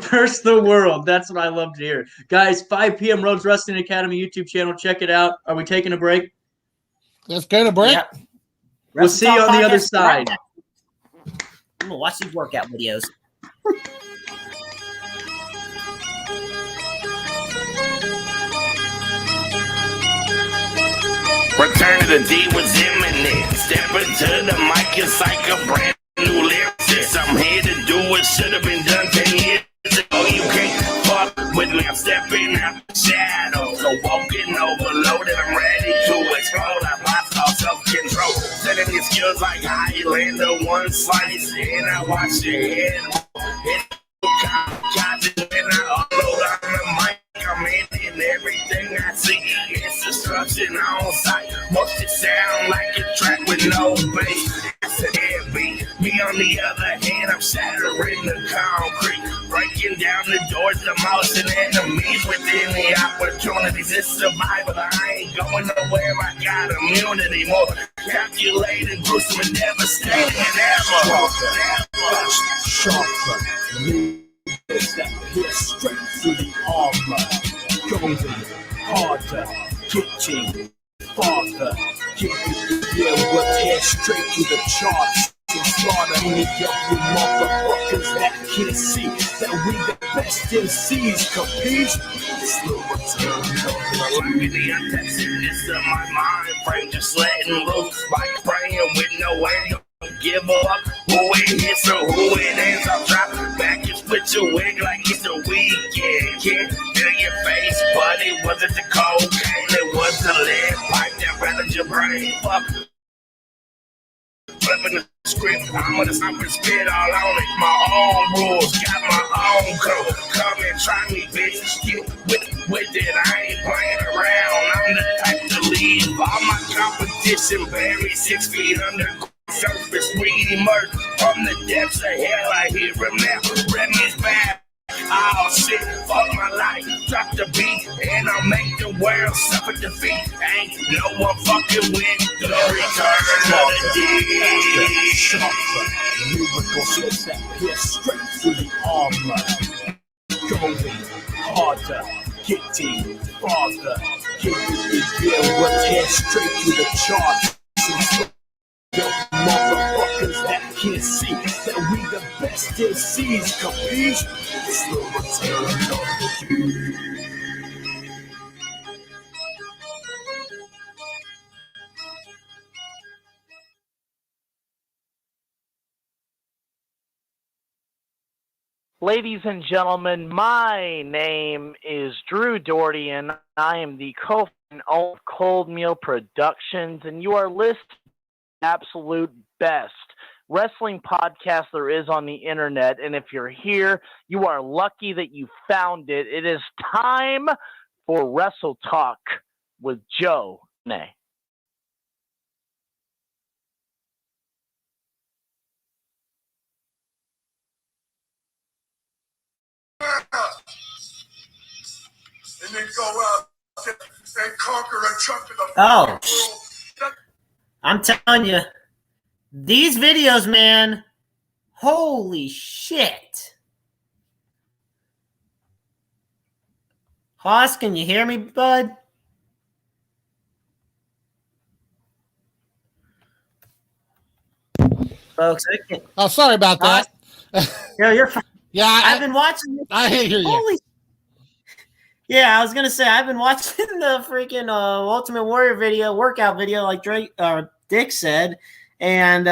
First the world. That's what I love to hear. Guys, 5 p.m. Rhodes Wrestling Academy YouTube channel. Check it out. Are we taking a break? Let's go to break. Yep. We'll see you on the other side. I'm going to watch these workout videos. Return to the D was imminent. Step into the mic, it's like a brand new lyricist. I'm here to do what should have been done 10 years ago. You can't fuck with me, I'm stepping out the shadows. So walking overloaded, I'm ready to explode. I lost all self-control. Setting your skills like Highlander, one slice, and I watch your head. Hit when I upload on the mic. I'm in everything I see. It's destruction on sight. Most it sound like a track with no bass. It's a heavy. Me on the other hand, I'm shattering the concrete, breaking down the doors to motion enemies within the opportunities. It's survival. I ain't going nowhere. I got immunity. More calculated, gruesome, and devastating than ever. Sharper. Step here straight through the armor. Going harder, hitting farther. Yeah, we'll tear straight through the charts and slaughter any of you motherfuckers that can't see that we the best MCs, capiche? Slow return of the untouchedness of my mind frame, just letting loose like praying with no anger. Give up who it is or who it is. I'll drop back and split your wig like it's a weekend. Can't feel your face, but it wasn't the cocaine. It was the lead pipe that rattled your brain. Fuck. Flipping the script, I'm gonna stop and spit all on it. My own rules, got my own code. Come and try me, bitch. Get with it. I ain't playing around. I'm the type to leave all my competition buried 6 feet under. Surface, we emerge from the depths of hell. I hear him now. Remy's back. Oh shit, fuck my life. Drop the beat, and I'll make the world suffer defeat. Ain't no one fucking with the return of the D. Sharper, lyrical step here straight through the armor. Going harder, hitting farther. Yeah, we'll tear straight through the charts. Motherfuckers that can't see that we the best MCs, capiche? Slow return of the D. Ladies and gentlemen, my name is Drew Doherty, and I am the co-founder of Cold Meal Productions, and you are listening to the absolute best wrestling podcast there is on the internet. And if you're here, you are lucky that you found it. It is time for Wrestle Talk with Joe Nay. And then go out and conquer a chunk of the Oh, world. I'm telling you, these videos, man, holy shit. Hoss, can you hear me, bud? Folks, I can't. Oh, sorry about that. Yeah, you're fine. Yeah, I've been watching this. I hear you. Holy. Yeah, I was gonna say I've been watching the freaking Ultimate Warrior video, workout video, like Dick said, and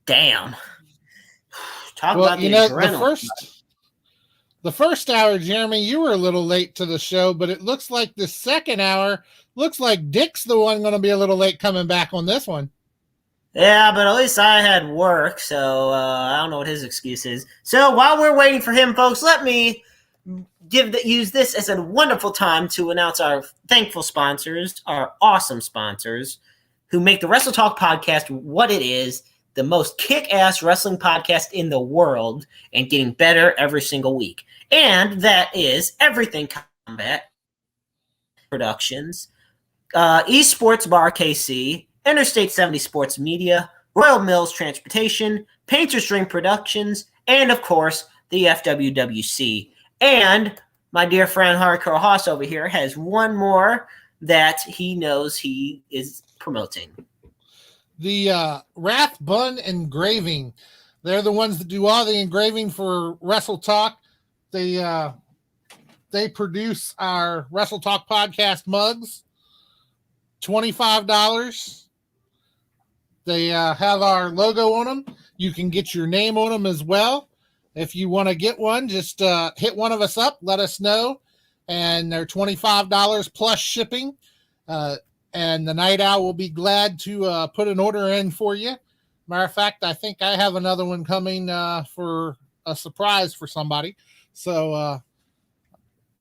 damn. Talk about the adrenaline. The first hour, Jeremy, you were a little late to the show, but it looks like the second hour looks like Dick's the one going to be a little late coming back on this one. Yeah, but at least I had work, so I don't know what his excuse is. So while we're waiting for him, folks, let me use this as a wonderful time to announce our thankful sponsors, our awesome sponsors, who make the Wrestle Talk podcast what it is, the most kick-ass wrestling podcast in the world, and getting better every single week. And that is Everything Combat Productions, Esports Bar KC, Interstate 70 Sports Media, Royal Mills Transportation, Painter's Dream Productions, and, of course, the FWWC. And my dear friend Hardcore Hoss over here has one more that he knows he is promoting. The Wrath Bun Engraving. They're the ones that do all the engraving for Wrestle Talk. They produce our Wrestle Talk podcast mugs. $25. They have our logo on them. You can get your name on them as well. If you want to get one, just hit one of us up. Let us know. And they're $25 plus shipping. And the Night Owl will be glad to put an order in for you. Matter of fact, I think I have another one coming for a surprise for somebody. So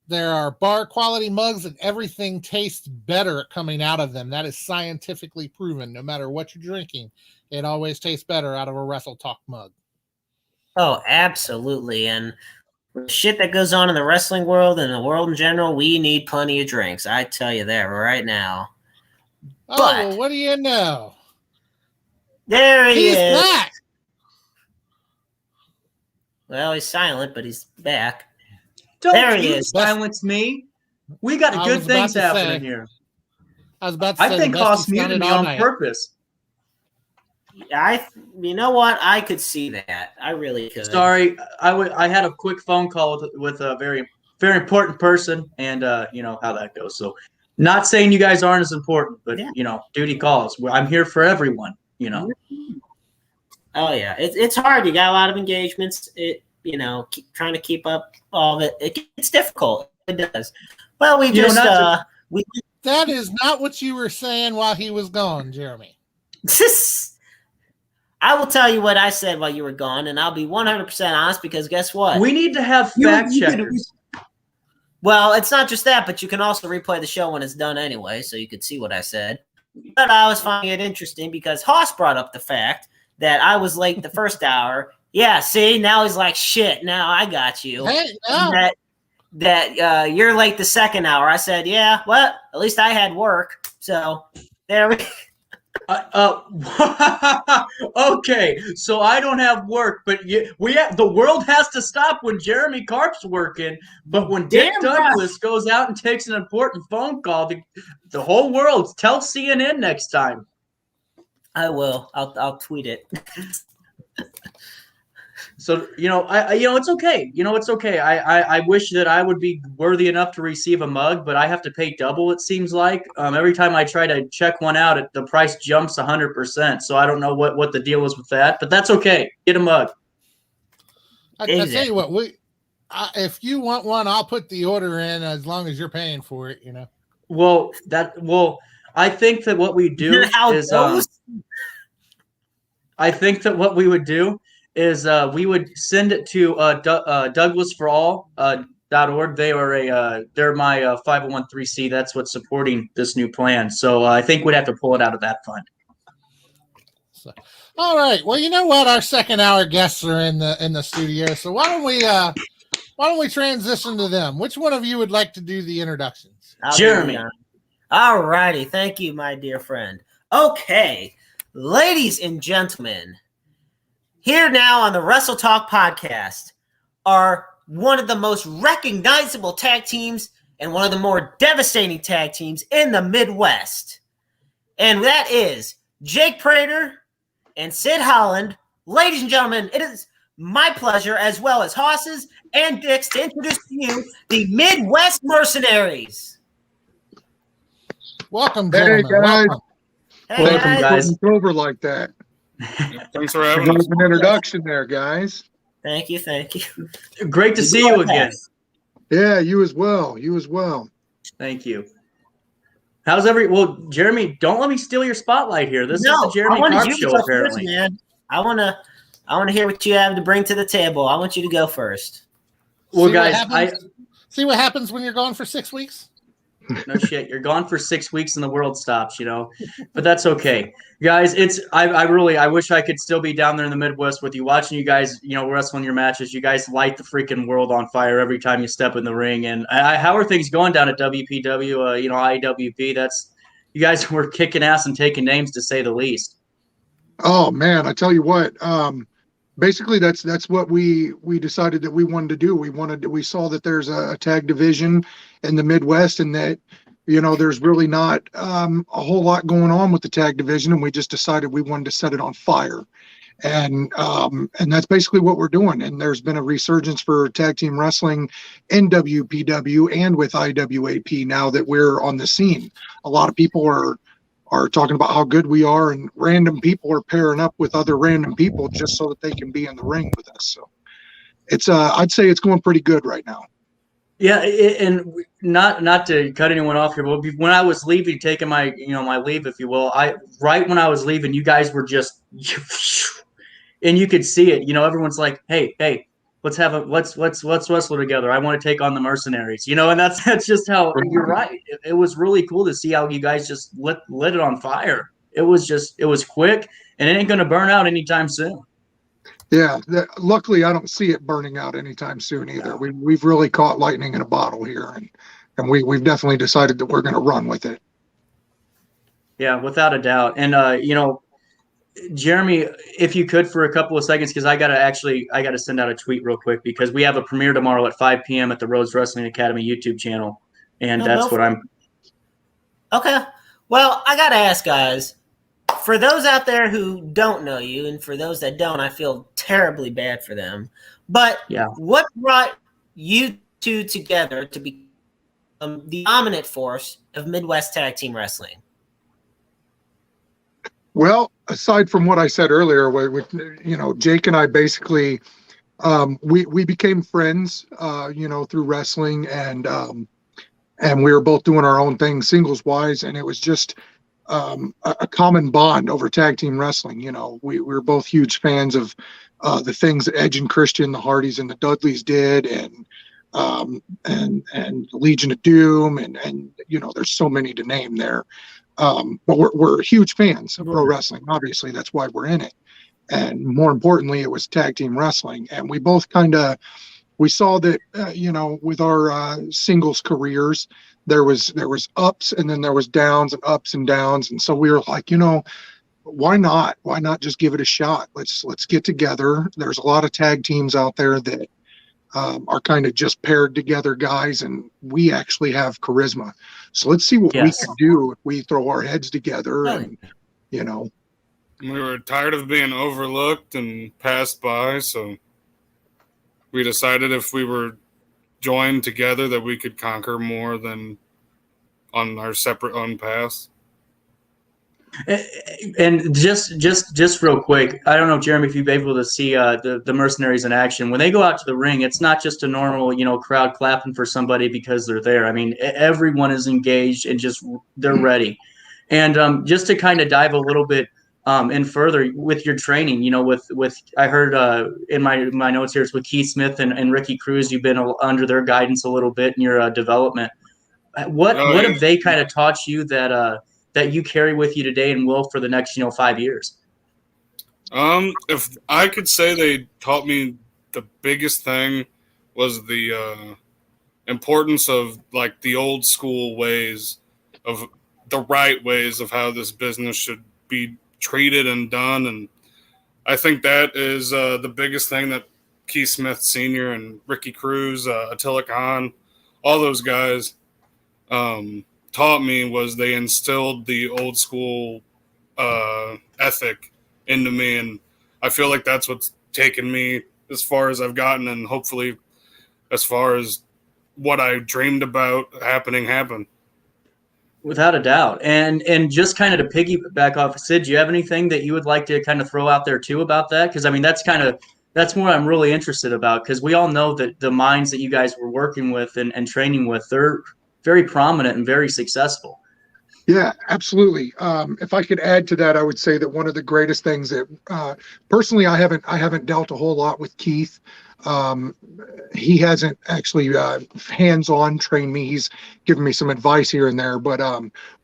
there are bar quality mugs and everything tastes better coming out of them. That is scientifically proven. No matter what you're drinking, it always tastes better out of a Wrestle Talk mug. Oh, absolutely. And the shit that goes on in the wrestling world and the world in general, we need plenty of drinks. I tell you that right now. Oh, But well, what do you know? there he He's is. back. Well, he's silent, but he's back. Don't There he you is. silence me. We got I good was about things to happening say. here. I was about to say I think the best Hoss he's muted sounded me all on night. purpose. You know what? I could see that. I really could. Sorry, I had a quick phone call with a very, very important person, and you know how that goes. So, not saying you guys aren't as important, but Yeah. you know, duty calls. I'm here for everyone. You know. Oh yeah, it's hard. You got a lot of engagements. Trying to keep up all of it. It gets difficult. It does. Well, we just That is not what you were saying while he was gone, Jeremy. I will tell you what I said while you were gone, and I'll be 100% honest because guess what? We need to have fact checkers. Well, it's not just that, but you can also replay the show when it's done anyway, so you could see what I said. But I was finding it interesting because Hoss brought up the fact that I was late the first hour. Yeah, see, now he's like, shit, now I got you. Hey, no. That you're late the second hour. I said, yeah, well, at least I had work. So there we go. Okay, so I don't have work, but the world has to stop when Jeremy Karp's working. But when Dick Douglas goes out and takes an important phone call, the whole world, tell CNN next time. I will. I'll tweet it. So it's okay. It's okay. I wish that I would be worthy enough to receive a mug, but I have to pay double. It seems like every time I try to check one out, the price jumps 100%. So I don't know what the deal is with that, but that's okay. Get a mug. I tell you what, if you want one, I'll put the order in as long as you're paying for it. Well, I think that what we do is I think that what we would do is we would send it to DouglasForAll.org. They're my 501(c)(3). That's what's supporting this new plan. So I think we'd have to pull it out of that fund. So, all right. Well, you know what? Our second hour guests are in the studio. So why don't we transition to them? Which one of you would like to do the introductions? Jeremy. All righty. Thank you, my dear friend. Okay, ladies and gentlemen. Here now on the Wrestle Talk podcast are one of the most recognizable tag teams and one of the more devastating tag teams in the Midwest. And that is Jake Prater and Sid Holland. Ladies and gentlemen, it is my pleasure, as well as Hoss's and Dick's, to introduce to you the Midwest Mercenaries. Welcome, hey, gentlemen. guys. Welcome. Hey, Welcome, guys. It's over like that. Thanks for having us. An introduction there, guys. Thank you. Great to see you again. Yeah, you as well. Thank you. Well, Jeremy, don't let me steal your spotlight here. This is the Jeremy Karp show, apparently. First, man. I want to hear what you have to bring to the table. I want you to go first. Well, guys, see what happens when you're gone for 6 weeks. No shit, you're gone for 6 weeks and the world stops, but that's okay, guys. I wish I could still be down there in the Midwest with you, watching you guys, wrestling your matches. You guys light the freaking world on fire every time you step in the ring. And how are things going down at WPW? IWP. You guys were kicking ass and taking names, to say the least. Oh man, I tell you what, basically that's what we decided that we wanted to do. We saw that there's a tag division in the Midwest, and that there's really not a whole lot going on with the tag division, and we just decided we wanted to set it on fire. And that's basically what we're doing. And there's been a resurgence for tag team wrestling in WPW and with IWAP now that we're on the scene. A lot of people are talking about how good we are, and random people are pairing up with other random people just so that they can be in the ring with us. So it's I'd say it's going pretty good right now. Yeah, and not to cut anyone off here, but when I was leaving, taking my my leave, if you will, right when I was leaving, you guys were just, and you could see it. Everyone's like, hey, let's wrestle together. I want to take on the Mercenaries. And that's just how you're right. It was really cool to see how you guys just lit it on fire. It was quick, and it ain't gonna burn out anytime soon. Yeah, luckily I don't see it burning out anytime soon either. We've really caught lightning in a bottle here, and we've definitely decided that we're going to run with it. Yeah, without a doubt. And Jeremy, if you could for a couple of seconds, because I gotta send out a tweet real quick, because we have a premiere tomorrow at 5 p.m. at the Rhodes Wrestling Academy YouTube channel, and that's what I'm. Okay, well, I gotta ask, guys. For those out there who don't know you, and for those that don't, I feel terribly bad for them. But what brought you two together to become the dominant force of Midwest Tag Team Wrestling? Well, aside from what I said earlier, with Jake and I basically we became friends, through wrestling, and we were both doing our own thing singles wise, and it was just a common bond over tag team wrestling. We were both huge fans of the things that Edge and Christian, the Hardys and the Dudleys did, and Legion of Doom, and there's so many to name there. But we're huge fans of pro wrestling. Obviously, that's why we're in it. And more importantly, it was tag team wrestling. And we both we saw that, with our singles careers, there was ups, and then there was downs and ups and downs. And so we were like, why not? Why not just give it a shot? Let's get together. There's a lot of tag teams out there that are kind of just paired together guys, and we actually have charisma. So let's see what we can do if we throw our heads together. And we were tired of being overlooked and passed by, so we decided if we were joined together that we could conquer more than on our separate own paths. And just real quick, I don't know, Jeremy, if you've been able to see the Mercenaries in action. When they go out to the ring, it's not just a normal, crowd clapping for somebody because they're there. I mean, everyone is engaged and they're ready. And just to kind of dive a little bit in further with your training, with I heard in my notes here, it's with Keith Smith and Ricky Cruz. You've been under their guidance a little bit in your development. What have they kind of taught you that you carry with you today and will for the next 5 years? If I could say they taught me, the biggest thing was the importance of like the old school ways, of the right ways of how this business should be treated and done. And I think that is the biggest thing that Keith Smith Sr. and Ricky Cruz, Attila Khan, all those guys taught me, was they instilled the old school ethic into me. And I feel like that's what's taken me as far as I've gotten, and hopefully as far as what I dreamed about happened. Without a doubt. And just kind of to piggyback off Sid, do you have anything that you would like to kind of throw out there too about that? Because I mean, that's what I'm really interested about, because we all know that the minds that you guys were working with and training with, they're very prominent and very successful. Yeah, absolutely. If I could add to that, I would say that one of the greatest things that personally I haven't dealt a whole lot with Keith. He hasn't actually hands-on trained me. He's given me some advice here and there, but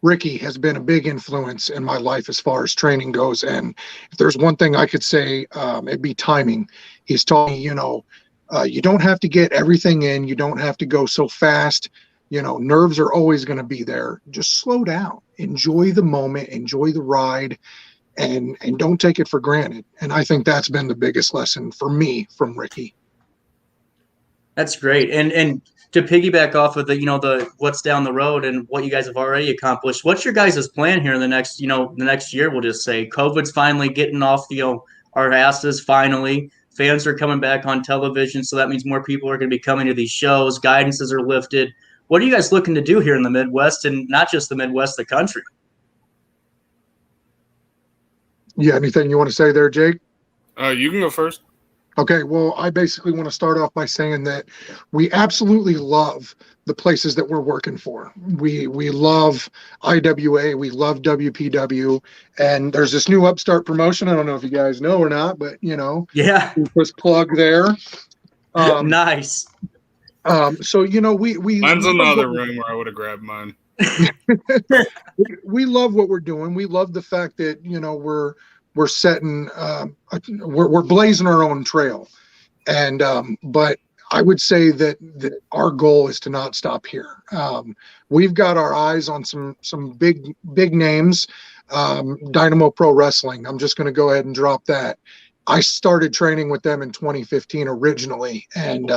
Ricky has been a big influence in my life as far as training goes. And if there's one thing I could say, it'd be timing. He's taught me, you don't have to get everything in. You don't have to go so fast. Nerves are always going to be there. Just slow down, enjoy the moment, enjoy the ride. and don't take it for granted. And I think that's been the biggest lesson for me from Ricky. That's great. And to piggyback off of the what's down the road and what you guys have already accomplished, what's your guys' plan here in the next year? We'll just say COVID's finally getting off our asses. Finally, fans are coming back on television, so that means more people are going to be coming to these shows. Guidances are lifted. What are you guys looking to do here in the Midwest, and not just the Midwest, the country? Yeah, anything you want to say there, Jake? You can go first. Okay, well, I basically want to start off by saying that we absolutely love the places that we're working for. We love IWA, we love WPW, and there's this new upstart promotion. I don't know if you guys know or not, but Yeah, just plug there. Nice. So we Mine's in the other room where I would have grabbed mine. We love what we're doing. We love the fact that we're setting we're blazing our own trail, and but I would say that our goal is to not stop here. We've got our eyes on some big names. Dynamo Pro Wrestling, I'm just going to go ahead and drop that. I started training with them in 2015 originally, and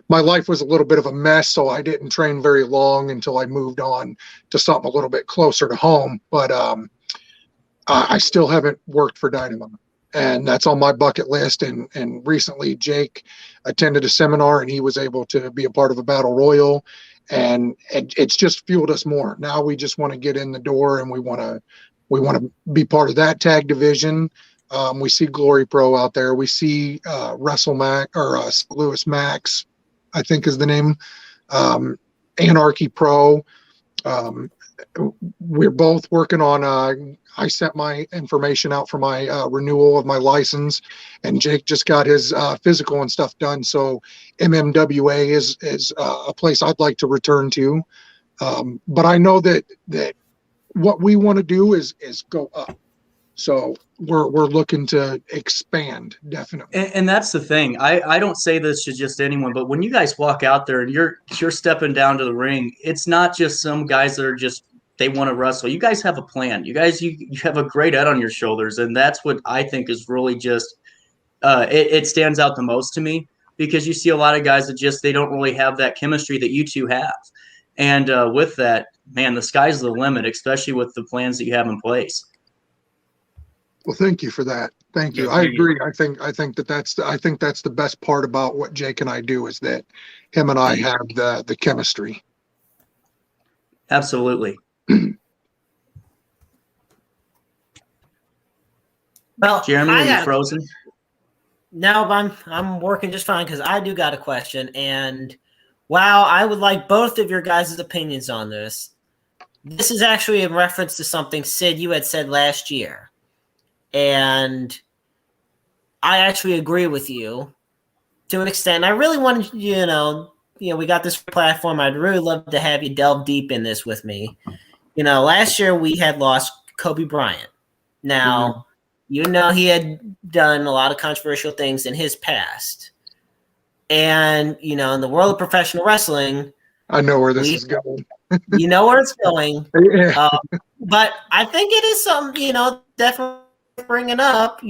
my life was a little bit of a mess, so I didn't train very long until I moved on to something a little bit closer to home. But I still haven't worked for Dynamo, and that's on my bucket list. And recently Jake attended a seminar, and he was able to be a part of a battle royal, and it's just fueled us more. Now we just want to get in the door, and we want to be part of that tag division. We see Glory Pro out there. We see Wrestle Max, or Lewis Max, I think is the name. Anarchy Pro. We're both working on I sent my information out for my renewal of my license, and Jake just got his physical and stuff done. So MMWA is a place I'd like to return to. But I know that what we want to do is go up. So we're looking to expand, definitely. And that's the thing. I don't say this to just anyone, but when you guys walk out there and you're stepping down to the ring, it's not just some guys that are just, they want to wrestle. You guys have a plan. You guys, you have a great head on your shoulders, and that's what I think is really just it stands out the most to me, because you see a lot of guys that just, they don't really have that chemistry that you two have. And with that, man, the sky's the limit, especially with the plans that you have in place. Well, thank you for that. Thank you. I agree. I think that's the best part about what Jake and I do, is that him and I have the chemistry. Absolutely. Well, Jeremy, are you frozen? No, I'm working just fine, because I do got a question, and wow, I would like both of your guys' opinions on this. This is actually in reference to something, Sid, you had said last year. And I actually agree with you to an extent. I really wanted, we got this platform. I'd really love to have you delve deep in this with me. Last year we had lost Kobe Bryant. Now, he had done a lot of controversial things in his past. And, in the world of professional wrestling, I know where this is going. You know where it's going. Yeah. But I think it is something, definitely bringing up,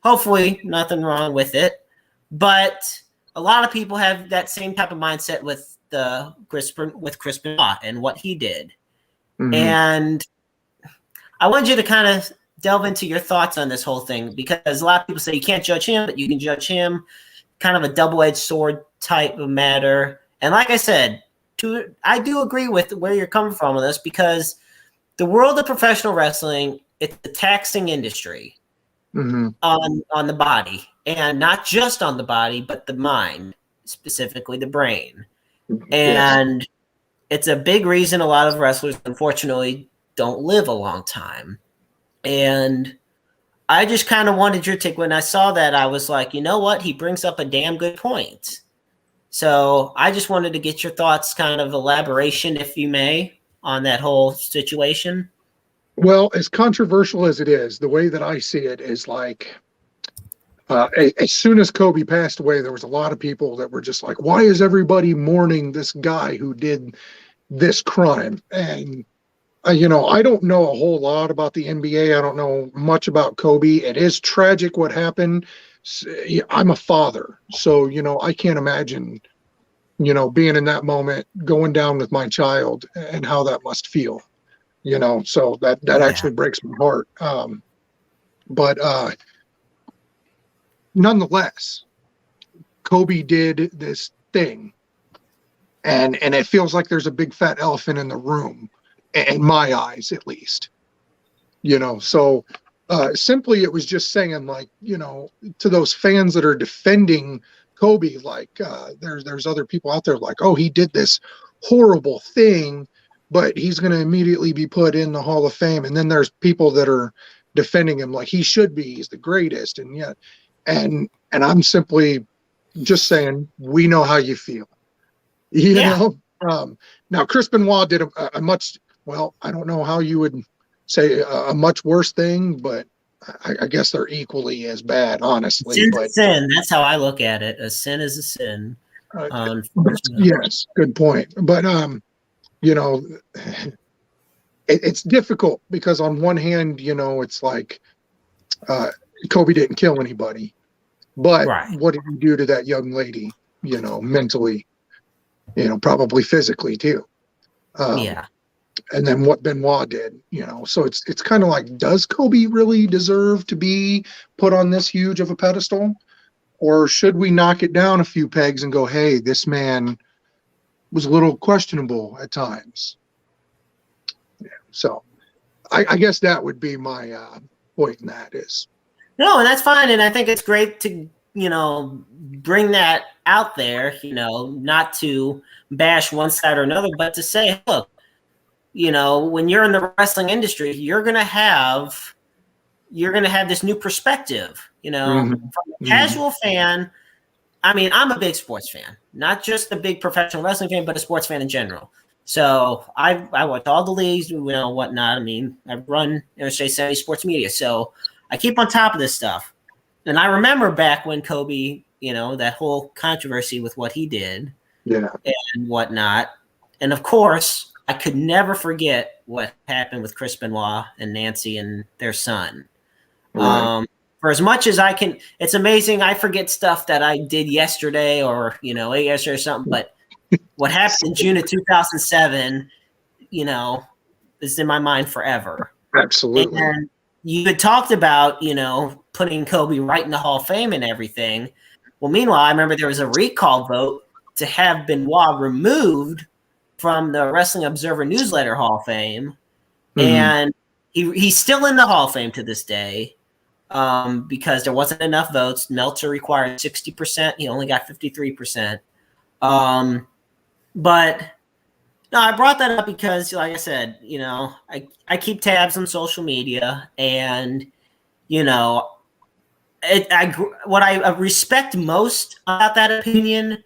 hopefully nothing wrong with it. But a lot of people have that same type of mindset with Chris Benoit and what he did. Mm-hmm. And I want you to kind of delve into your thoughts on this whole thing, because a lot of people say you can't judge him, but you can judge him. Kind of a double-edged sword type of matter. And like I said, I do agree with where you're coming from on this, because the world of professional wrestling, it's a taxing industry on the body, and not just on the body, but the mind, specifically the brain. And it's a big reason a lot of wrestlers, unfortunately, don't live a long time. And I just kind of wanted your take. When I saw that, I was like, you know what? He brings up a damn good point. So I just wanted to get your thoughts, kind of elaboration, if you may, on that whole situation. Well, as controversial as it is, the way that I see it is like, as soon as Kobe passed away, there was a lot of people that were just like, why is everybody mourning this guy who did this crime? And I don't know a whole lot about the NBA. I don't know much about Kobe. It is tragic what happened. I'm a father, so I can't imagine being in that moment, going down with my child, and how that must feel. So that actually breaks my heart. But nonetheless, Kobe did this thing, and it feels like there's a big fat elephant in the room, in my eyes at least. So simply it was just saying, like, to those fans that are defending Kobe, like, there's other people out there like, oh, he did this horrible thing, but he's going to immediately be put in the Hall of Fame. And then there's people that are defending him like he should be, he's the greatest. And yet, and I'm simply just saying, we know how you feel. Now Chris Benoit did a much, well, I don't know how you would say a much worse thing, but I guess they're equally as bad, honestly. Sin's a sin. That's how I look at it. A sin is a sin. Yes, good point. But it's difficult because on one hand, it's like Kobe didn't kill anybody, but what did he do to that young lady? Mentally, probably physically too. And then what Benoit did, so it's kind of like, does Kobe really deserve to be put on this huge of a pedestal, or should we knock it down a few pegs and go, hey, this man was a little questionable at times? So I guess that would be my point in that is. No, and that's fine. And I think it's great to, bring that out there, not to bash one side or another, but to say, look, when you're in the wrestling industry, you're going to have this new perspective, from a casual fan. I mean, I'm a big sports fan, not just a big professional wrestling fan, but a sports fan in general. So I watch all the leagues, whatnot. I mean, I run Mercenaries Sports Media, so I keep on top of this stuff. And I remember back when Kobe, that whole controversy with what he did, and whatnot. And of course, I could never forget what happened with Chris Benoit and Nancy and their son. Right. For as much as I can, it's amazing. I forget stuff that I did yesterday or, yesterday or something, but what happened in June of 2007, is in my mind forever. Absolutely. And you had talked about, putting Kobe right in the Hall of Fame and everything. Well, meanwhile, I remember there was a recall vote to have Benoit removed from the Wrestling Observer Newsletter Hall of Fame. And he's still in the Hall of Fame to this day. Because there wasn't enough votes. Meltzer required 60%. He only got 53%. But no, I brought that up because, like I said, I keep tabs on social media, and what I respect most about that opinion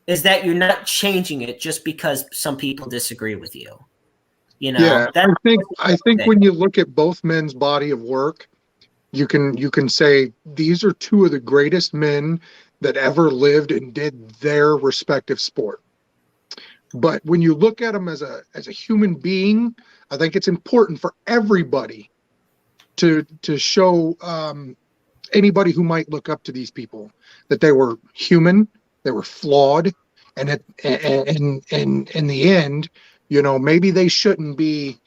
is that you're not changing it just because some people disagree with you. I think when you look at both men's body of work, you can say these are two of the greatest men that ever lived and did their respective sport. But when you look at them as a human being, I think it's important for everybody to show anybody who might look up to these people that they were human, they were flawed, and in the end, maybe they shouldn't be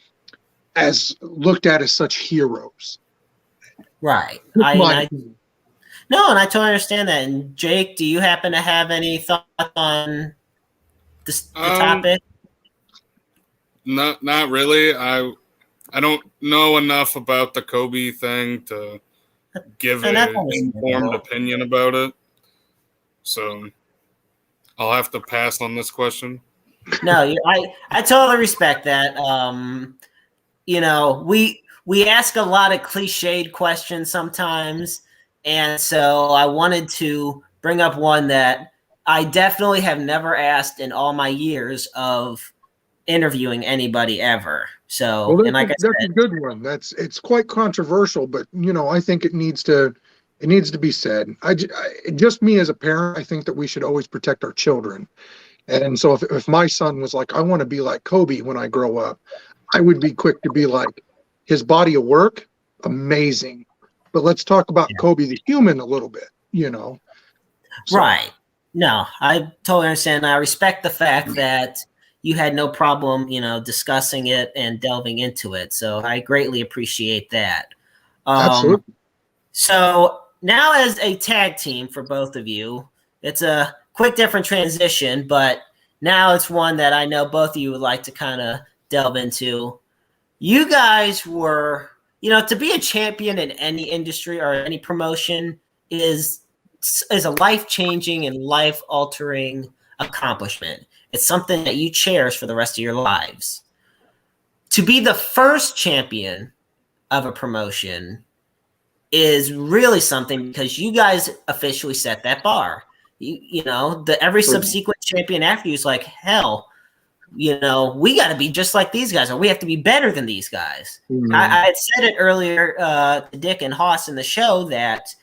as looked at as such heroes. Right. I totally understand that. And Jake, do you happen to have any thoughts on the topic? Not really. I don't know enough about the Kobe thing to give an informed opinion about it. So I'll have to pass on this question. No, I totally respect that. We ask a lot of cliched questions sometimes, and so I wanted to bring up one that I definitely have never asked in all my years of interviewing anybody ever. So, that's a good one. It's quite controversial, but I think it needs to be said. Just me as a parent, I think that we should always protect our children. And so if my son was like, I want to be like Kobe when I grow up, I would be quick to be like, his body of work, amazing. But let's talk about Kobe the human a little bit, you know. So, Right. No, I totally understand. I respect the fact that you had no problem, discussing it and delving into it. So I greatly appreciate that. absolutely. So now as a tag team for both of you, it's a quick different transition, but now it's one that I know both of you would like to kind of delve into. You guys were, to be a champion in any industry or any promotion is a life-changing and life-altering accomplishment. It's something that you cherish for the rest of your lives. To be the first champion of a promotion is really something because you guys officially set that bar. Every subsequent champion after you is like, hell, we got to be just like these guys, or we have to be better than these guys. Mhm. I had said it earlier to Dick and Haas in the show that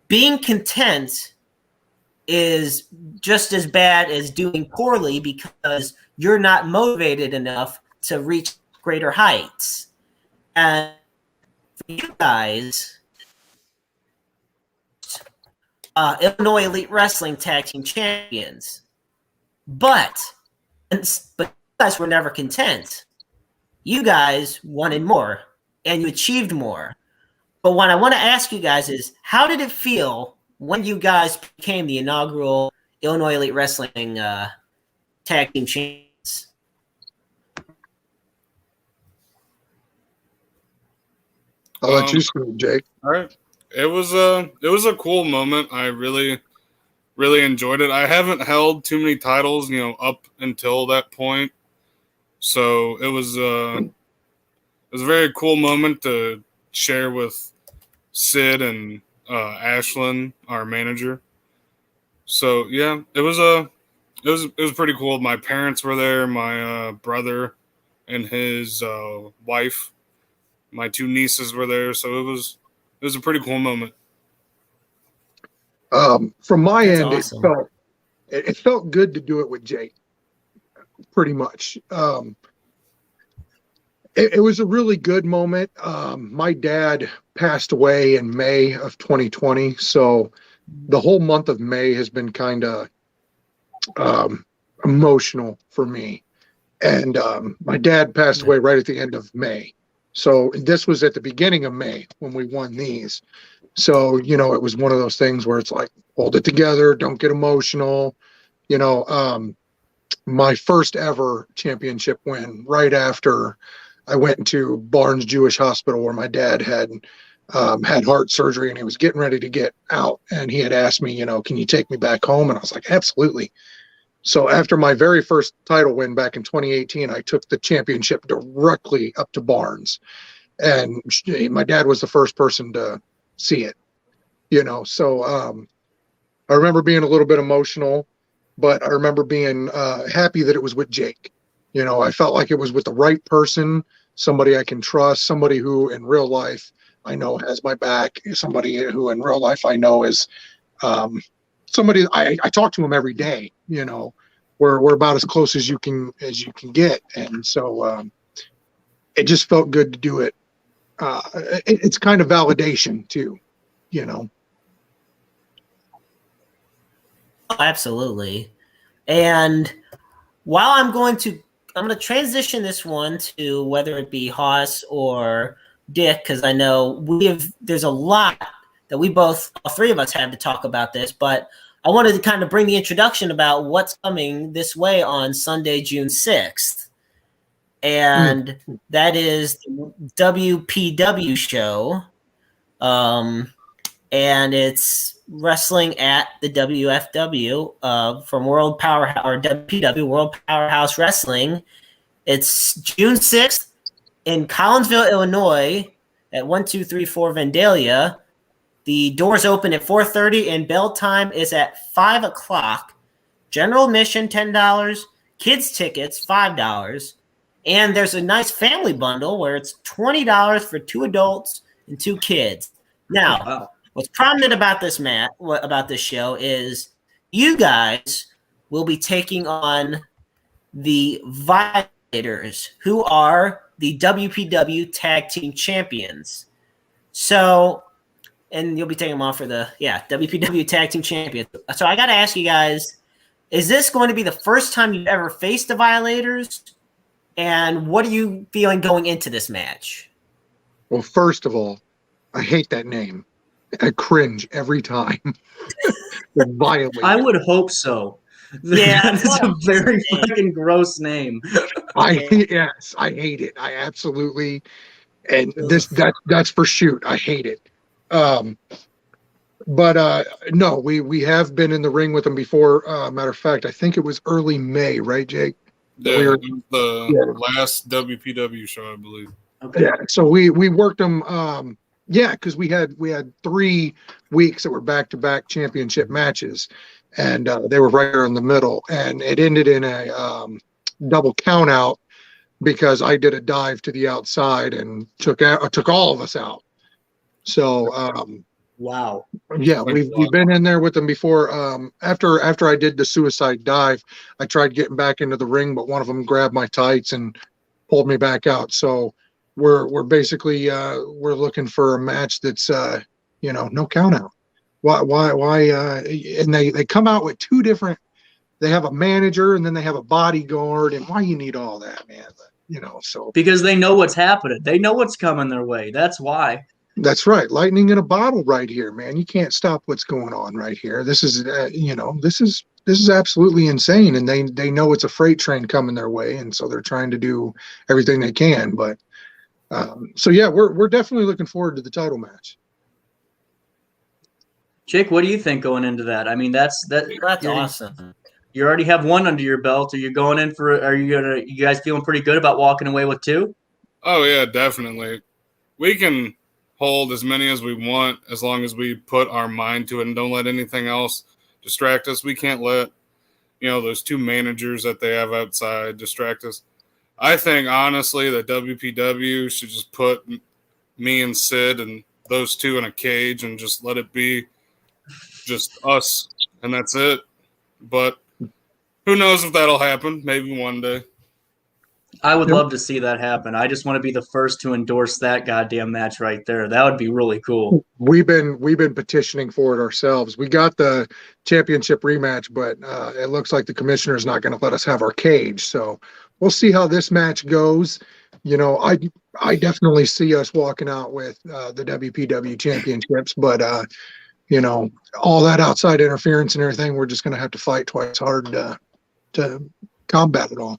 being content is just as bad as doing poorly because you're not motivated enough to reach greater heights. And for you guys, Illinois Elite Wrestling Tag Team Champions, but you guys were never content. You guys wanted more, and you achieved more. But what I want to ask you guys is, how did it feel when you guys became the inaugural Illinois Elite Wrestling Tag Team Champions? I'll let you speak, Jake. All right. It was a cool moment. I really enjoyed it. I haven't held too many titles, up until that point. So it was a very cool moment to share with Sid and Ashlyn, our manager. So yeah, it was pretty cool. My parents were there, my brother and his wife, my two nieces were there. So it was a pretty cool moment. From my That's end, awesome. it felt good to do it with Jake. Pretty much. It was a really good moment. My dad passed away in May of 2020, so the whole month of May has been kind of emotional for me. And my dad passed away right at the end of May. So this was at the beginning of May when we won these. So, it was one of those things where it's like, hold it together, don't get emotional. My first ever championship win right after I went into Barnes Jewish Hospital where my dad had heart surgery and he was getting ready to get out. And he had asked me, can you take me back home? And I was like, absolutely. So after my very first title win back in 2018, I took the championship directly up to Barnes. And my dad was the first person to see it, So I remember being a little bit emotional, but I remember being happy that it was with Jake. I felt like it was with the right person, somebody I can trust, somebody who in real life I know has my back, somebody who in real life I know is somebody I talk to him every day. We're about as close as you can get, and so it just felt good to do it. It's kind of validation too, Oh, absolutely. And while I'm going to transition this one to whether it be Haas or Dick, because I know there's a lot that all three of us have to talk about this, but I wanted to kind of bring the introduction about what's coming this way on Sunday, June 6th. And that is the WPW show. And it's wrestling at the WFW from World Powerhouse or WPW World Powerhouse Wrestling. It's June 6th in Collinsville, Illinois at 1234 Vandalia. The doors open at 4:30 and bell time is at 5 o'clock. General admission $10, kids tickets $5, and there's a nice family bundle where it's $20 for 2 adults and 2 kids. Now, what's prominent about this show is you guys will be taking on the who are the WPW Tag Team Champions. So, and you'll be taking them off for the WPW Tag Team Champions. So I got to ask you guys, is this going to be the first time you've ever faced the Violators? And what are you feeling going into this match? Well, first of all, I hate that name. I cringe every time. Violator. I would hope so. Yeah, That's a very fucking gross name. I hate it. I absolutely, and that's for shoot. I hate it. But no, we have been in the ring with them before. Matter of fact, I think it was early May, right, Jake? Yeah, We were, it was the last WPW show, I believe. Okay. Yeah, so we worked them. Because we had 3 weeks that were back-to-back championship matches, and they were right there in the middle, and it ended in a double count out because I did a dive to the outside and took all of us out. So Wow. yeah, we've been in there with them before. After I did the suicide dive, I tried getting back into the ring, but one of them grabbed my tights and pulled me back out. So we're basically we're looking for a match that's no count out. Why and they come out with 2 different. They have a manager and then they have a bodyguard, and why you need all that, man? So Because they know what's happening. They know what's coming their way. That's why. that's right. Lightning in a bottle right here, man. You can't stop what's going on right here. This is this is absolutely insane, and they know it's a freight train coming their way, and so they're trying to do everything they can. But so yeah, we're definitely looking forward to the title match. Jake, what do you think going into that? I mean, that's awesome. You already have 1 under your belt. Are you going in for? You guys feeling pretty good about walking away with 2? Oh yeah, definitely. We can hold as many as we want as long as we put our mind to it and don't let anything else distract us. We can't let those 2 managers that they have outside distract us. I think honestly that WPW should just put me and Sid and those 2 in a cage and just let it be just us, and that's it. But who knows if that'll happen? Maybe one day. I would love to see that happen. I just want to be the first to endorse that goddamn match right there. That would be really cool. We've been petitioning for it ourselves. We got the championship rematch, but it looks like the commissioner's not going to let us have our cage. So we'll see how this match goes. I definitely see us walking out with the WPW championships, but all that outside interference and everything, we're just going to have to fight twice hard to combat it all.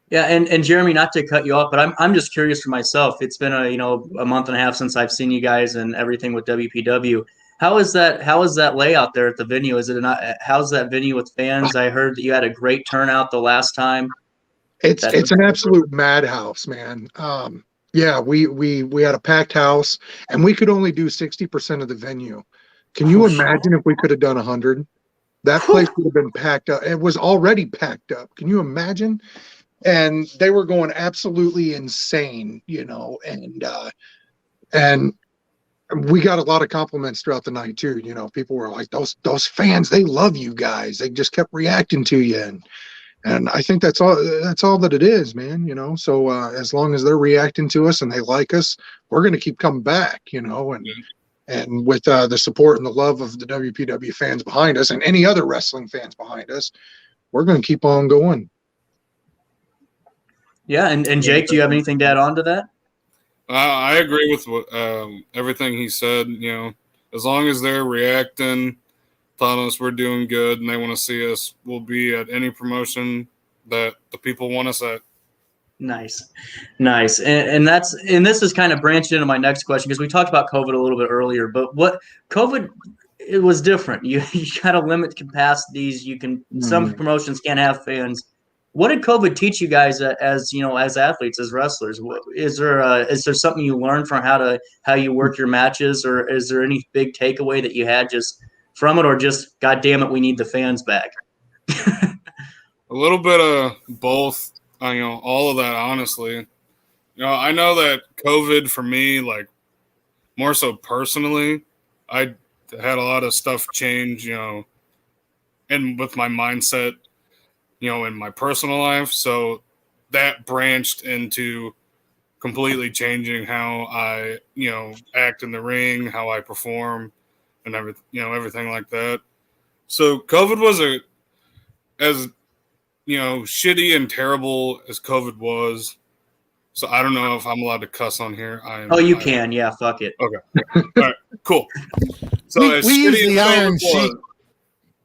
Yeah, and Jeremy, not to cut you off, but I'm just curious for myself. It's been a month and a half since I've seen you guys and everything with WPW. How is that layout there at the venue? How's that venue with fans? I heard that you had a great turnout the last time. It's an absolute madhouse, man. Yeah, we had a packed house, and we could only do 60% of the venue. Can you imagine if we could have done 100? That place would have been packed up. It was already packed up. Can you imagine? And they were going absolutely insane, and we got a lot of compliments throughout the night too. People were like, those fans, they love you guys. They just kept reacting to you, and I think that's all that it is, man. So as long as they're reacting to us and they like us, we're going to keep coming back, and with the support and the love of the WPW fans behind us and any other wrestling fans behind us, we're going to keep on going. Yeah, and Jake, do you have anything to add on to that? I agree with everything he said. As long as they're reacting, telling us we're doing good, and they want to see us, we'll be at any promotion that the people want us at. Nice. And this is kind of branched into my next question, because we talked about COVID a little bit earlier, but what COVID, it was different. You got to limit capacities. Some promotions can't have fans. What did COVID teach you guys as athletes, as wrestlers? Is there something you learned from how you work your matches, or is there any big takeaway that you had just from it, or just, God damn it, we need the fans back? A little bit of both. All of that, honestly. I know that COVID for me, like, more so personally, I had a lot of stuff change, and with my mindset, in my personal life. So that branched into completely changing how I, act in the ring, how I perform, and everything like that. So COVID was as shitty and terrible as COVID was. So I don't know if I'm allowed to cuss on here. You can. Yeah, fuck it. Okay. All right. Cool. So we use the Iron Sheik.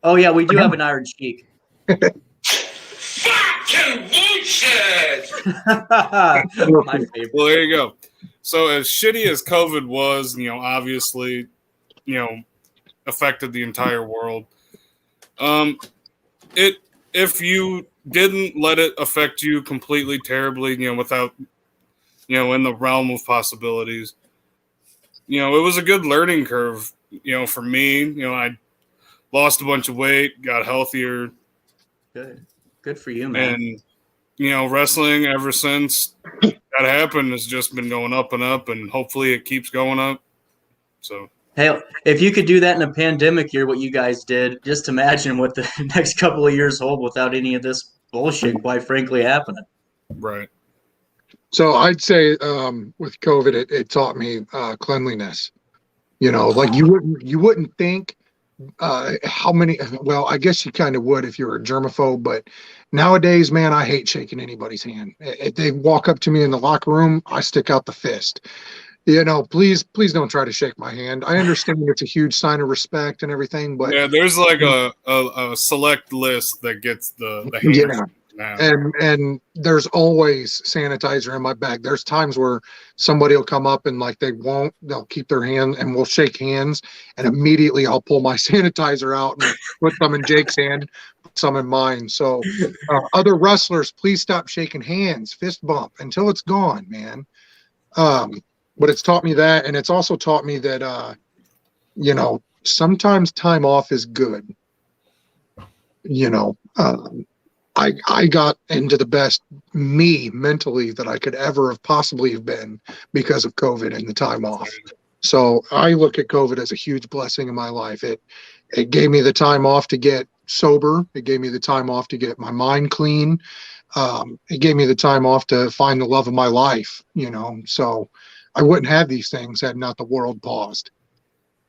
Oh yeah, we do have an Iron Sheik. My favorite. Well, there you go. So as shitty as COVID was, obviously, affected the entire world. If you didn't let it affect you completely terribly, without, in the realm of possibilities, it was a good learning curve, for me. I lost a bunch of weight, got healthier. Good for you, man. And, wrestling ever since that happened has just been going up and up, and hopefully it keeps going up. So, hey, if you could do that in a pandemic year, what you guys did, just imagine what the next couple of years hold without any of this bullshit, quite frankly, happening. Right. So I'd say with COVID, it taught me cleanliness. Like you wouldn't think how many. Well, I guess you kind of would if you're a germaphobe, but nowadays, man, I hate shaking anybody's hand. If they walk up to me in the locker room, I stick out the fist. Please don't try to shake my hand. I understand it's a huge sign of respect and everything, but yeah, there's like a select list that gets the hand. Yeah. And there's always sanitizer in my bag. There's times where somebody will come up and like they'll keep their hand and we'll shake hands, and immediately I'll pull my sanitizer out and put some in Jake's hand, put some in mine. So other wrestlers, please stop shaking hands, fist bump until it's gone, man. But it's taught me that, and it's also taught me that sometimes time off is good. I got into the best me mentally that I could ever have possibly have been because of COVID and the time off. So I look at COVID as a huge blessing in my life. It gave me the time off to get sober. It gave me the time off to get my mind clean. It gave me the time off to find the love of my life, so I wouldn't have these things had not the world paused.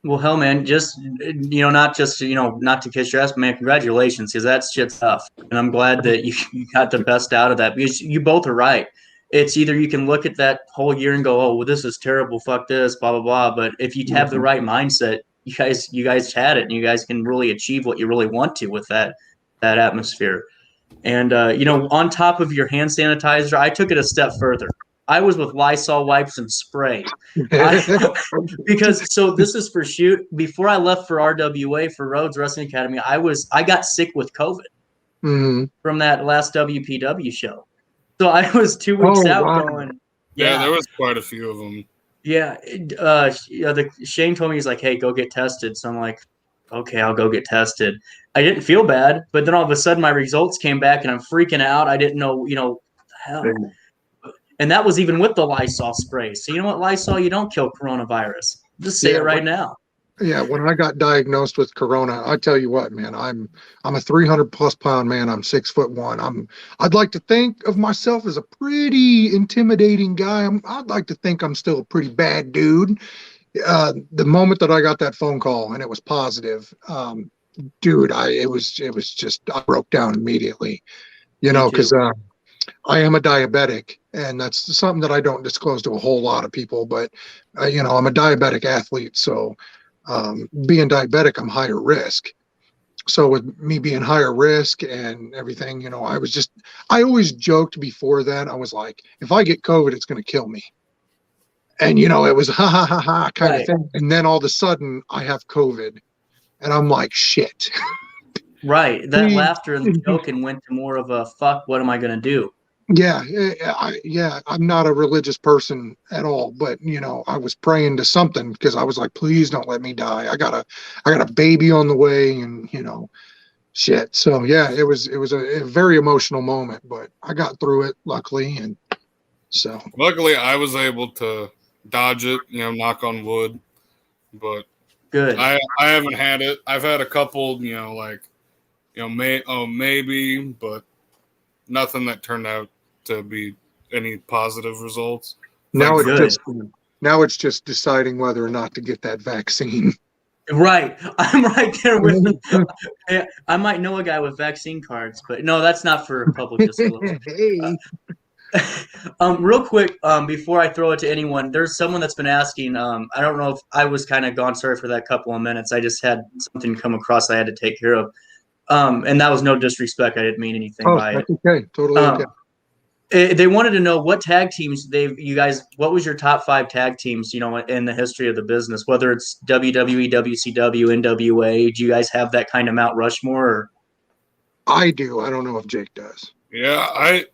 Well, hell, man, just, not to kiss your ass, but man, congratulations, because that shit's tough. And I'm glad that you got the best out of that, because you both are right. It's either you can look at that whole year and go, oh, well, this is terrible, fuck this, blah, blah, blah. But if you have the right mindset, you guys had it, and you guys can really achieve what you really want to with that atmosphere. And, on top of your hand sanitizer, I took it a step further. I was with Lysol wipes and spray. Because this is for shoot. Before I left for RWA for Rhodes Wrestling Academy, I got sick with COVID from that last WPW show. So I was 2 weeks out going. Yeah, there was quite a few of them. Yeah, Shane told me, he's like, hey, go get tested. So I'm like, okay, I'll go get tested. I didn't feel bad, but then all of a sudden my results came back and I'm freaking out. I didn't know, hell. And that was even with the Lysol spray. So you know what, Lysol, you don't kill coronavirus. Just say it right now. Yeah, when I got diagnosed with corona, I tell you what, man, I'm a 300+ pound man. I'm 6'1". I'd like to think of myself as a pretty intimidating guy. I'd like to think I'm still a pretty bad dude. The moment that I got that phone call and it was positive, dude, it was just, I broke down immediately, because I am a diabetic, and that's something that I don't disclose to a whole lot of people, but I'm a diabetic athlete. So being diabetic, I'm higher risk. So with me being higher risk and everything, I always joked before then. I was like, if I get COVID, it's going to kill me. And, it was ha ha ha ha kind of thing. And then all of a sudden I have COVID and I'm like, shit. Right. That laughter and the joking went to more of a fuck, what am I going to do? Yeah. I'm not a religious person at all, but I was praying to something because I was like, please don't let me die. I got a baby on the way and, shit. So yeah, it was a very emotional moment, but I got through it luckily. And so luckily I was able to dodge it, knock on wood, but good. I haven't had it. I've had a couple, maybe, but nothing that turned out to be any positive results. Now Thank it's just deciding whether or not to get that vaccine. Right. I'm right there with you. I might know a guy with vaccine cards, but no, that's not for public disclosure. Hey. Real quick, before I throw it to anyone, there's someone that's been asking. I don't know if I was kind of gone. Sorry for that couple of minutes. I just had something come across I had to take care of. And that was no disrespect. I didn't mean anything by That's it. okay. Totally okay. They wanted to know what tag teams what was your top 5 tag teams, in the history of the business, whether it's WWE, WCW, NWA. Do you guys have that kind of Mount Rushmore? Or? I do. I don't know if Jake does. Yeah, I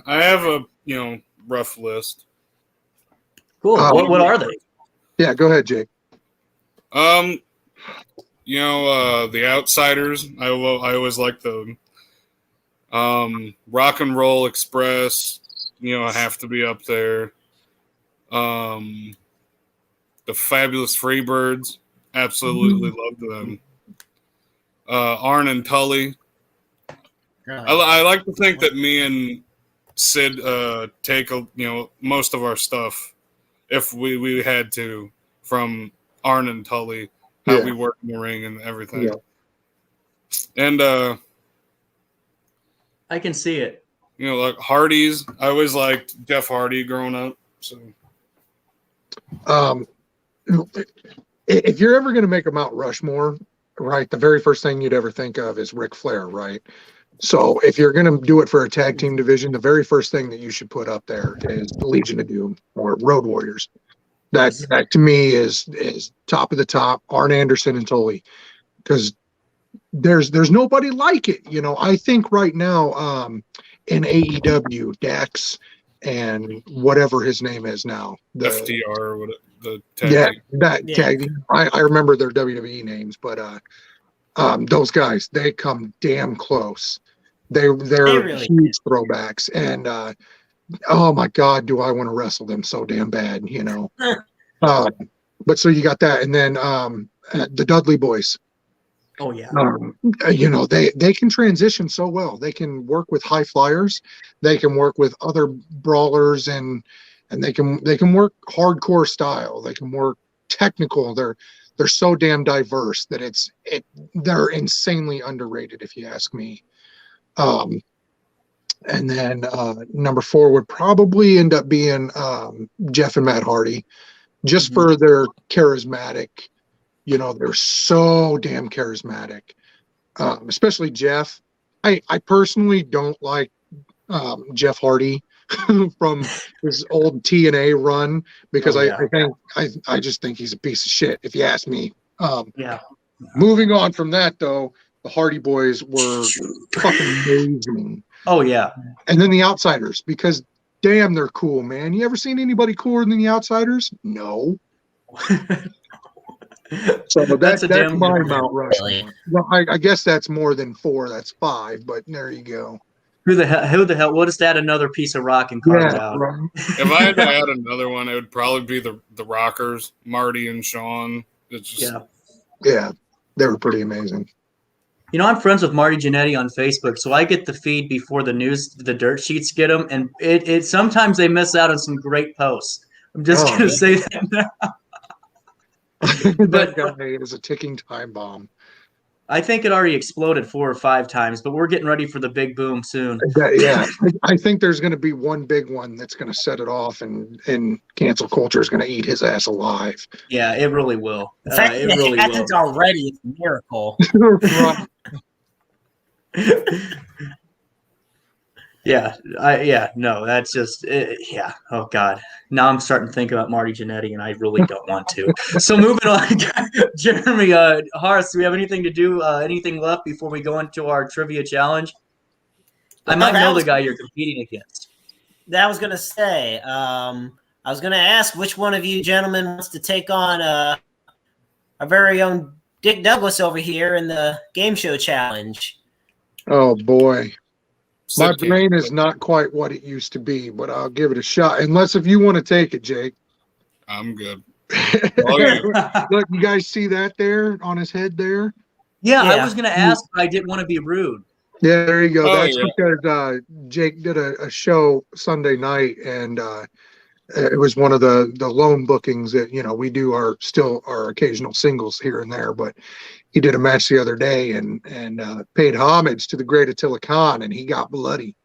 have a rough list. Cool. What are they? Yeah, go ahead, Jake. The Outsiders. I always like them. Rock and Roll Express, have to be up there. The Fabulous Freebirds, absolutely loved them. Arn and Tully. I like to think that me and Sid take most of our stuff, if we had to, from Arn and Tully, how we work in the ring and everything. Yeah. And I can see it. Like Hardy's. I always liked Jeff Hardy growing up. So, if you're ever going to make a Mount Rushmore, right, the very first thing you'd ever think of is Ric Flair, right? So if you're going to do it for a tag team division, the very first thing that you should put up there is the Legion of Doom or Road Warriors. That to me is top of the top. Arn Anderson and Tully, because there's nobody like it. I think right now in AEW, Dax and whatever his name is now, the FTR or what the tag. Tag. I remember their WWE names, but those guys, they come damn close. They're really huge throwbacks, and oh my God, do I want to wrestle them so damn bad, but so you got that, and then the Dudley Boys. Oh yeah. They can transition so well. They can work with high flyers. They can work with other brawlers, and they can work hardcore style. They can work technical. They're so damn diverse that they're insanely underrated, if you ask me. And then number 4 would probably end up being Jeff and Matt Hardy, just for their charismatic. They're so damn charismatic, especially Jeff. I personally don't like Jeff Hardy from his old TNA run, because I just think he's a piece of shit, if you ask me. Moving on from that, though, the Hardy Boys were fucking amazing. Oh yeah. And then the Outsiders, because damn, they're cool, man. You ever seen anybody cooler than the Outsiders? No. So that's my Mount Rushmore. Well, I guess that's more than 4. That's 5. But there you go. Who the hell? We'll just add another piece of rock and carve it out. Right. If I had to add another one, it would probably be the Rockers, Marty and Sean. It's just yeah, they were pretty amazing. I'm friends with Marty Jannetty on Facebook, so I get the feed before the dirt sheets get them, and it sometimes they miss out on some great posts. I'm just gonna say that now. That guy is a ticking time bomb. I think it already exploded 4 or 5 times, but we're getting ready for the big boom soon. I think there's going to be one big one that's going to set it off, and cancel culture is going to eat his ass alive. Yeah, it really will. The fact that it hasn't already is a miracle. That's just oh God. Now I'm starting to think about Marty Jannetty, and I really don't want to. So moving on, Jeremy, Horace, do we have anything left before we go into our trivia challenge? I might know the guy you're competing against. That was gonna say. I was gonna ask which one of you gentlemen wants to take on our very own Dick Douglas over here in the game show challenge. Oh boy. My brain is not quite what it used to be, but I'll give it a shot. Unless if you want to take it, Jake. I'm good. Look, you guys see that there on his head there? Yeah. I was going to ask, but I didn't want to be rude. Yeah, there you go. Oh, That's yeah. because Jake did a show Sunday night, and it was one of the lone bookings that we do our occasional singles here and there, but he did a match the other day and paid homage to the great Attila Khan, and he got bloody.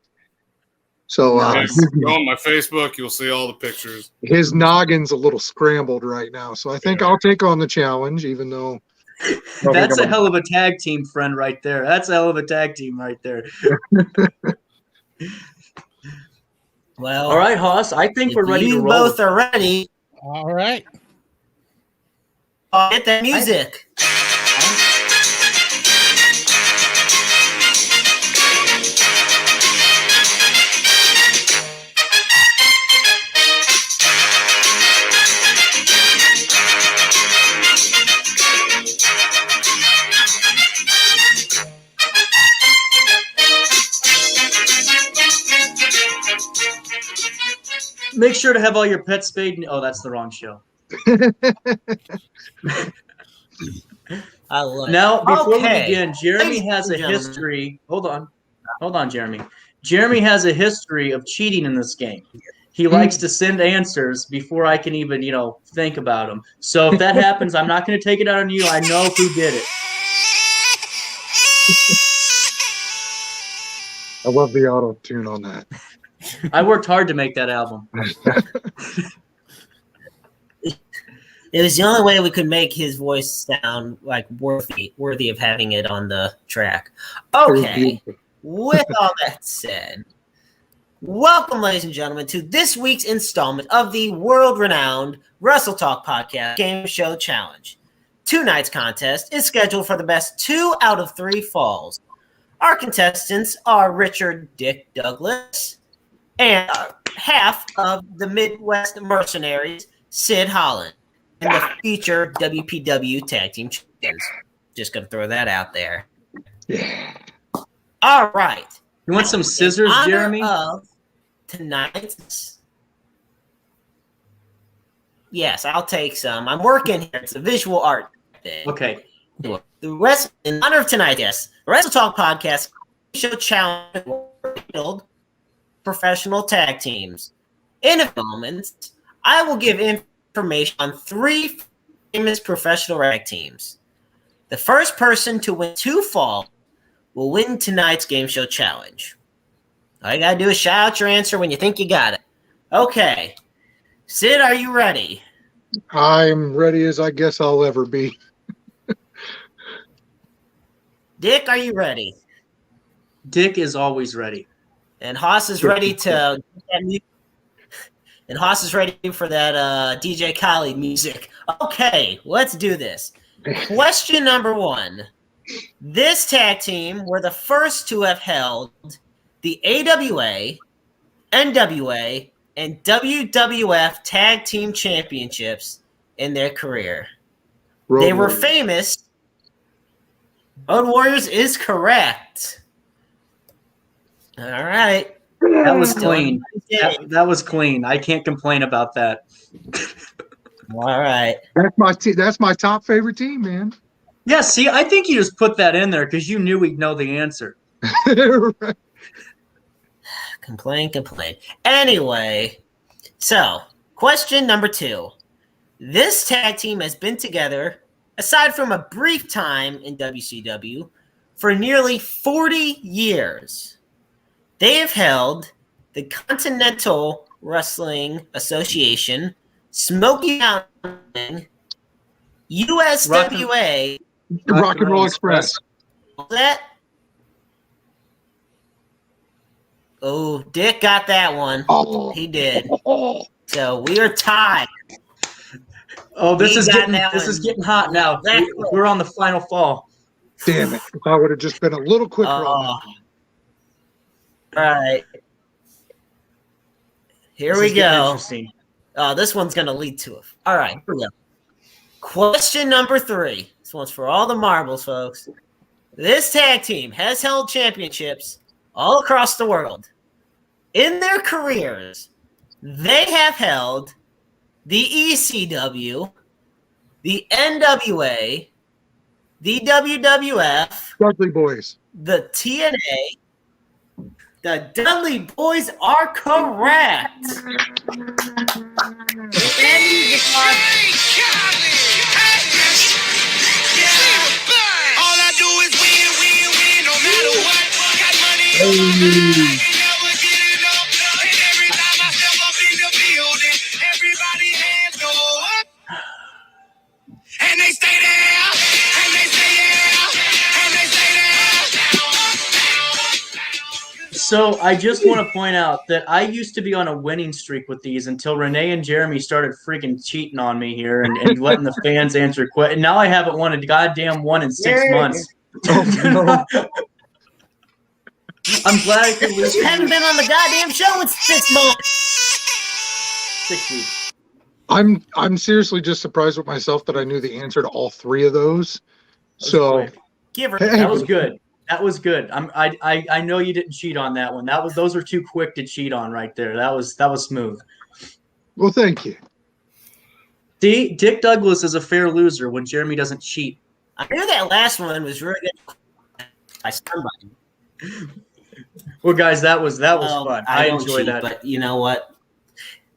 So Nice. Go on my Facebook, you'll see all the pictures. his noggin's a little scrambled right now. So I think I'll take on the challenge, even though That's a hell of a tag team friend right there. That's a hell of a tag team right there. Well, all right, Haas. I think we're ready to you roll. both are ready. All right. Get that music. Make sure to have all your pets spayed. Oh, that's the wrong show. I love Now, it. before we Okay. begin, Jeremy Ladies has a and gentlemen. history. Hold on, Jeremy. Jeremy has a history of cheating in this game. He likes to send answers before I can even, think about them. So if that happens, I'm not going to take it out on you. I know who did it. I love the auto tune on that. I worked hard to make that album. It was the only way we could make his voice sound like worthy of having it on the track. Okay. With all that said, welcome, ladies and gentlemen, to this week's installment of the world-renowned Wrestle Talk Podcast Game Show Challenge. Tonight's contest is scheduled for the best 2 out of 3 falls. Our contestants are Richard Dick Douglas and half of the Midwest Mercenaries, Sid Holland, and the featured WPW Tag Team Champions. Just going to throw that out there. Yeah. All right. You want some scissors, In honor Jeremy? Of tonight's. Yes, I'll take some. I'm working here. It's a visual art thing. Okay. The rest, in honor of tonight, yes, the Wrestle Talk Podcast Show Challenge titled Professional Tag Teams. In a moment, I will give information on 3 famous professional tag teams. The first person to win 2 falls will win tonight's game show challenge. All you gotta do is shout out your answer when you think you got it. Okay. Sid, are you ready? I'm ready as I guess I'll ever be. Dick, are you ready? Dick is always ready. And Haas is ready to and Haas is ready for that DJ Khaled music. Okay, let's do this. Question number 1. This tag team were the first to have held the AWA, NWA, and WWF Tag Team Championships in their career. They were famous. Road Warriors is correct. All right. That was clean. That was clean. I can't complain about that. All right. That's my top favorite team, man. Yeah, see, I think you just put that in there because you knew we'd know the answer. Right. Complain. Anyway, so question number 2. This tag team has been together, aside from a brief time in WCW, for nearly 40 years. They have held the Continental Wrestling Association, Smoky Mountain, USWA, Rock and Roll Express. that. Oh, Dick got that one. Oh. He did. So we are tied. Oh, this We is got getting that one. hot now. We're on the final fall. Damn it. If I would have just been a little quicker on All right. Here This we is getting go. interesting. Oh, this one's going to lead to it. All right. Here we go. Question number 3. This one's for all the marbles, folks. This tag team has held championships all across the world. In their careers, they have held the ECW, the NWA, the WWF, Dudley Boys. the TNA, the Dudley Boys are correct. That music was All I do is win, no matter what. Got money in my bank, never getting up. And every time I step up in the building, everybody hands go up. And they stay there, and they stay there, and they stay there. So I just want to point out that I used to be on a winning streak with these until Renee and Jeremy started freaking cheating on me here and letting the fans answer questions. Now I haven't won a goddamn one in 6 months. Oh, no. I'm glad I could lose. You haven't been on the goddamn show in 6 months. 6 weeks. I'm seriously just surprised with myself that I knew the answer to all three of those. So quick. Give her. Hey, That was good. That was good. I know you didn't cheat on that one. Those are too quick to cheat on right there. That was smooth. well, thank you. See, Dick Douglas is a fair loser when Jeremy doesn't cheat. I knew that last one was really good. By somebody. Well, guys, that was fun. I don't enjoyed cheat, that. But you know what?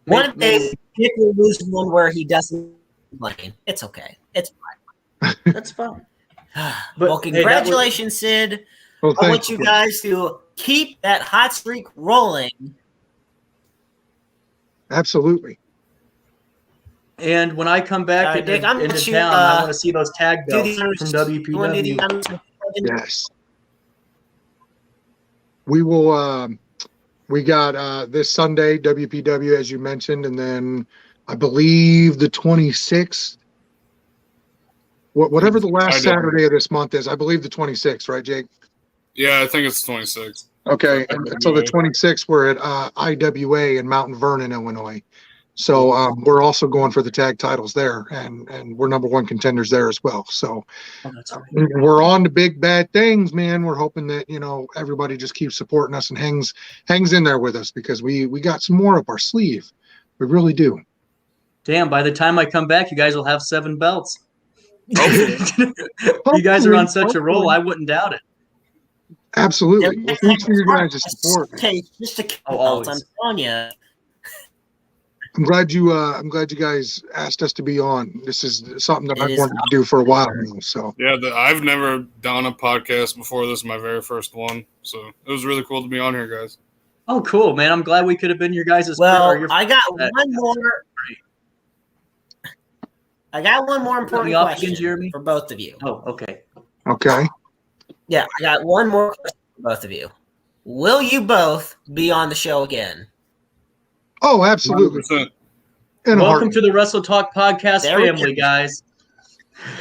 One day, Dick will lose one where he doesn't complain. It's okay. It's fine. That's fun. Well, congratulations, Sid. Well, I want thank you you. guys to keep that hot streak rolling. Absolutely. And when I come back All right, Dick, I'm into gonna shoot, town, I want to see those tag Do belts the honors. from You want to do WPW. the honors? Yes. We will. We got this Sunday WPW, as you mentioned, and then I believe the 26th. Whatever the last Saturday of this month is, I believe the 26th, right, Jake? Yeah, I think it's 26. Okay, and so the 26th we're at IWA in Mount Vernon, Illinois. So we're also going for the tag titles there, and we're number one contenders there as well. So we're on to big bad things, man. We're hoping that everybody just keeps supporting us and hangs in there with us, because we got some more up our sleeve. We really do. Damn! By the time I come back, you guys will have 7 belts. You guys are on such a roll. I wouldn't doubt it. Absolutely. Well, thanks for your guys' support. Okay, just a always. I'm telling you. I'm glad you guys asked us to be on. This is something that It I've is wanted to do for a while now. So Yeah, I've never done a podcast before. This is my very first one, so it was really cool to be on here, guys. Oh, cool, man! I'm glad we could have been your guys' Well, I got one more. I got one more important question Jeremy? for both of you. Oh, okay. okay. Yeah, I got one more question for both of you. Will you both be on the show again? Oh, absolutely. 100%. In a Welcome heartbeat. to the Wrestle Talk podcast There we family, go. guys.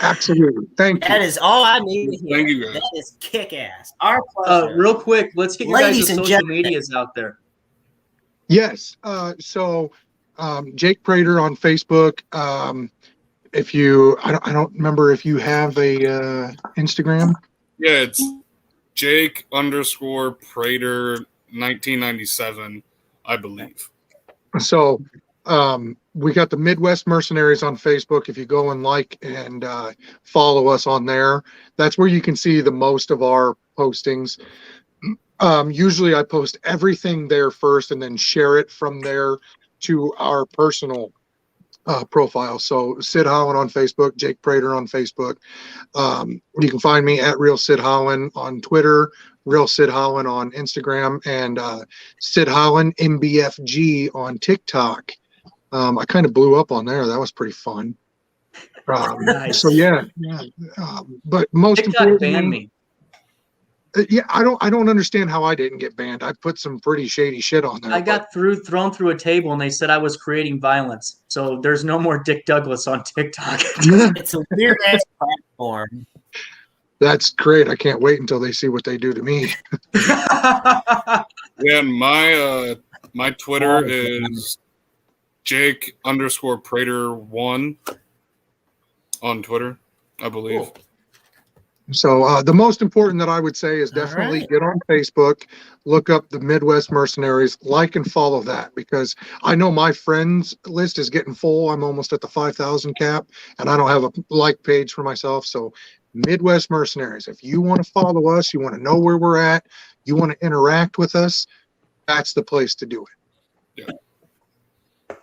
Absolutely. Thank you. That is all I need to hear. Thank you, guys. That is kick ass. Our pleasure. Real quick, let's get your Ladies guys' and social gentlemen. medias out there. Yes. So Jake Prater on Facebook. If you, I don't remember if you have a Instagram. Yeah, it's Jake_Prater 1997, I believe. So we got the Midwest Mercenaries on Facebook. If you go and like and follow us on there, that's where you can see the most of our postings. Usually I post everything there first and then share it from there to our personal profile. So Sid Holland on Facebook, Jake Prater on Facebook. You can find me at Real Sid Holland on Twitter, Real Sid Holland on Instagram, and Sid Holland MBFG on TikTok. I kind of blew up on there. That was pretty fun. Nice. So yeah. But most TikTok banned importantly, me. yeah, I don't understand how I didn't get banned. I put some pretty shady shit on there. I got thrown through a table and they said I was creating violence. So there's no more Dick Douglas on TikTok. It's a weird ass platform. That's great. I can't wait until they see what they do to me. Yeah, my Twitter is Jake_Prater1 on Twitter, I believe. Cool. So the most important that I would say is definitely right. get on Facebook, look up the Midwest Mercenaries, like and follow that, because I know my friends list is getting full. I'm almost at the 5,000 cap, and I don't have a like page for myself. So Midwest Mercenaries. If you want to follow us, you want to know where we're at, you want to interact with us, that's the place to do it. Yeah.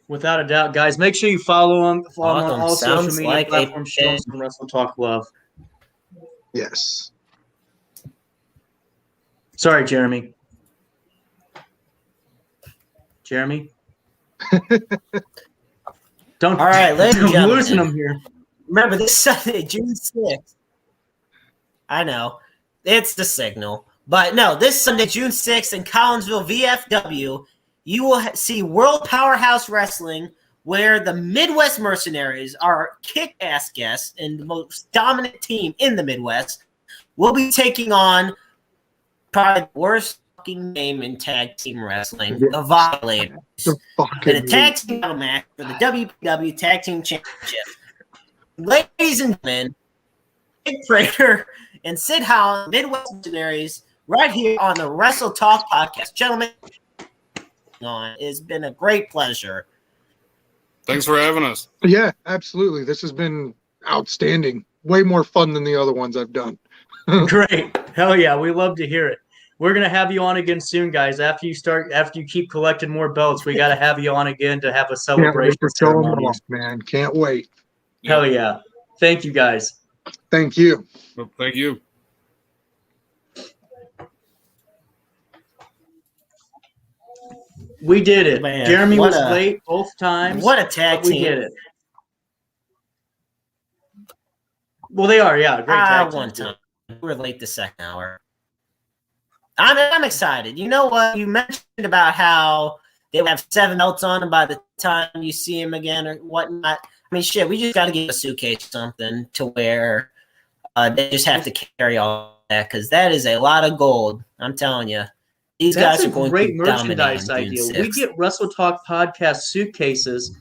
Without a doubt, guys. Make sure you follow them on Awesome. all social Sounds media like a platforms. Show them some Wrestle Talk love. Yes. Sorry, Jeremy. Jeremy? Don't, All right, ladies and don't gentlemen. loosen them here. Remember, this Sunday, June 6th. I know. It's the signal. But no, this Sunday, June 6th in Collinsville, VFW, you will see World Powerhouse Wrestling, where the Midwest Mercenaries, our kick-ass guests and the most dominant team in the Midwest, will be taking on probably the worst fucking name in tag team wrestling, the Violators. In a tag team battle match for the WPW Tag Team Championship. Ladies and gentlemen, Big Prater and Sid Holland, Midwest Mercenaries, right here on the Wrestle Talk podcast. Gentlemen, it's been a great pleasure. Thanks for having us. Yeah, absolutely. This has been outstanding. Way more fun than the other ones I've done. Great. Hell yeah. We love to hear it. We're going to have you on again soon, guys. After you keep collecting more belts, we got to have you on again to have a celebration ceremony. Man, can't wait. Hell yeah. Thank you, guys. Thank you. Well, thank you. We did it. Man, Jeremy was late both times. What a tag team. We did it. Well, they are, yeah. Great tag team. One time. We were late the second hour. I'm excited. You know what? You mentioned about how they would have 7 belts on them by the time you see him again or whatnot. I mean, shit, we just got to give a suitcase something to where they just have to carry all that because that is a lot of gold. I'm telling you. These guys are going to dominate. That's a great merchandise idea. We get Wrestle Talk podcast suitcases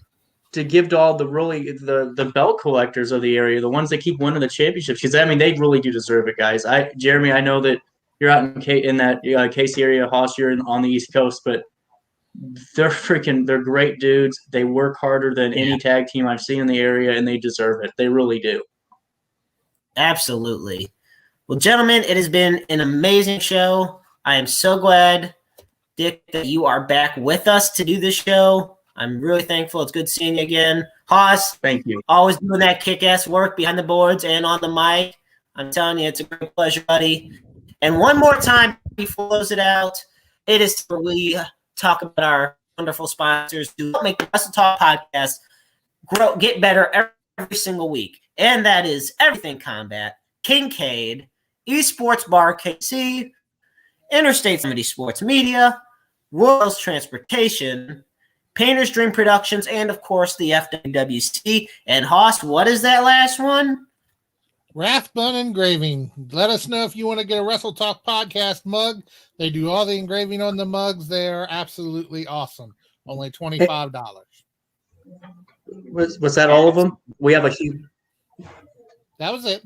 to give to all the belt collectors of the area, the ones that keep winning the championships. Because, I mean, they really do deserve it, guys. Jeremy, I know that you're out in that Casey area, Haas, you're on the East Coast, but they're great dudes. They work harder than any tag team I've seen in the area, and they deserve it. They really do. Absolutely. Well, gentlemen, it has been an amazing show. I am so glad, Dick, that you are back with us to do this show. I'm really thankful. It's good seeing you again. Haas, thank you. Always doing that kick-ass work behind the boards and on the mic. I'm telling you, it's a great pleasure, buddy. And one more time before we close it out, it is where we talk about our wonderful sponsors who make the Wrestle Talk podcast get better every single week. And that is Everything Combat, Kincaid, Esports Bar KC, Interstate 70 Sports Media, Royals Transportation, Painter's Dream Productions, and, of course, the FWWC. And, Haas, what is that last one? Rathbun Engraving. Let us know if you want to get a Wrestle Talk podcast mug. They do all the engraving on the mugs. They are absolutely awesome. Only $25. Was that all of them? We have a huge... That was it.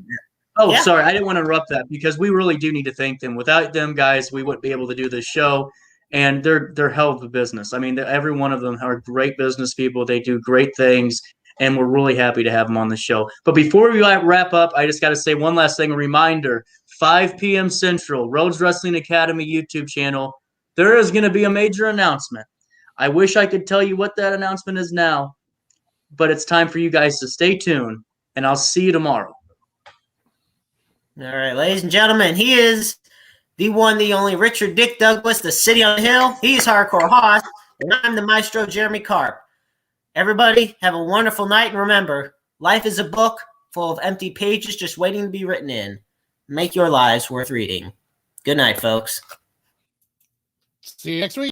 Oh, yeah. Sorry. I didn't want to interrupt that because we really do need to thank them. Without them, guys, we wouldn't be able to do this show. And they're hell of a business. I mean, every one of them are great business people. They do great things. And we're really happy to have them on the show. But before we wrap up, I just got to say one last thing. A reminder, 5 p.m. Central, Rhodes Wrestling Academy YouTube channel. There is going to be a major announcement. I wish I could tell you what that announcement is now. But it's time for you guys to stay tuned. And I'll see you tomorrow. All right, ladies and gentlemen, he is the one, the only Richard Dick Douglas, the city on the hill. He's Hardcore Haas, and I'm the maestro, Jeremy Karp. Everybody, have a wonderful night, and remember, life is a book full of empty pages just waiting to be written in. Make your lives worth reading. Good night, folks. See you next week.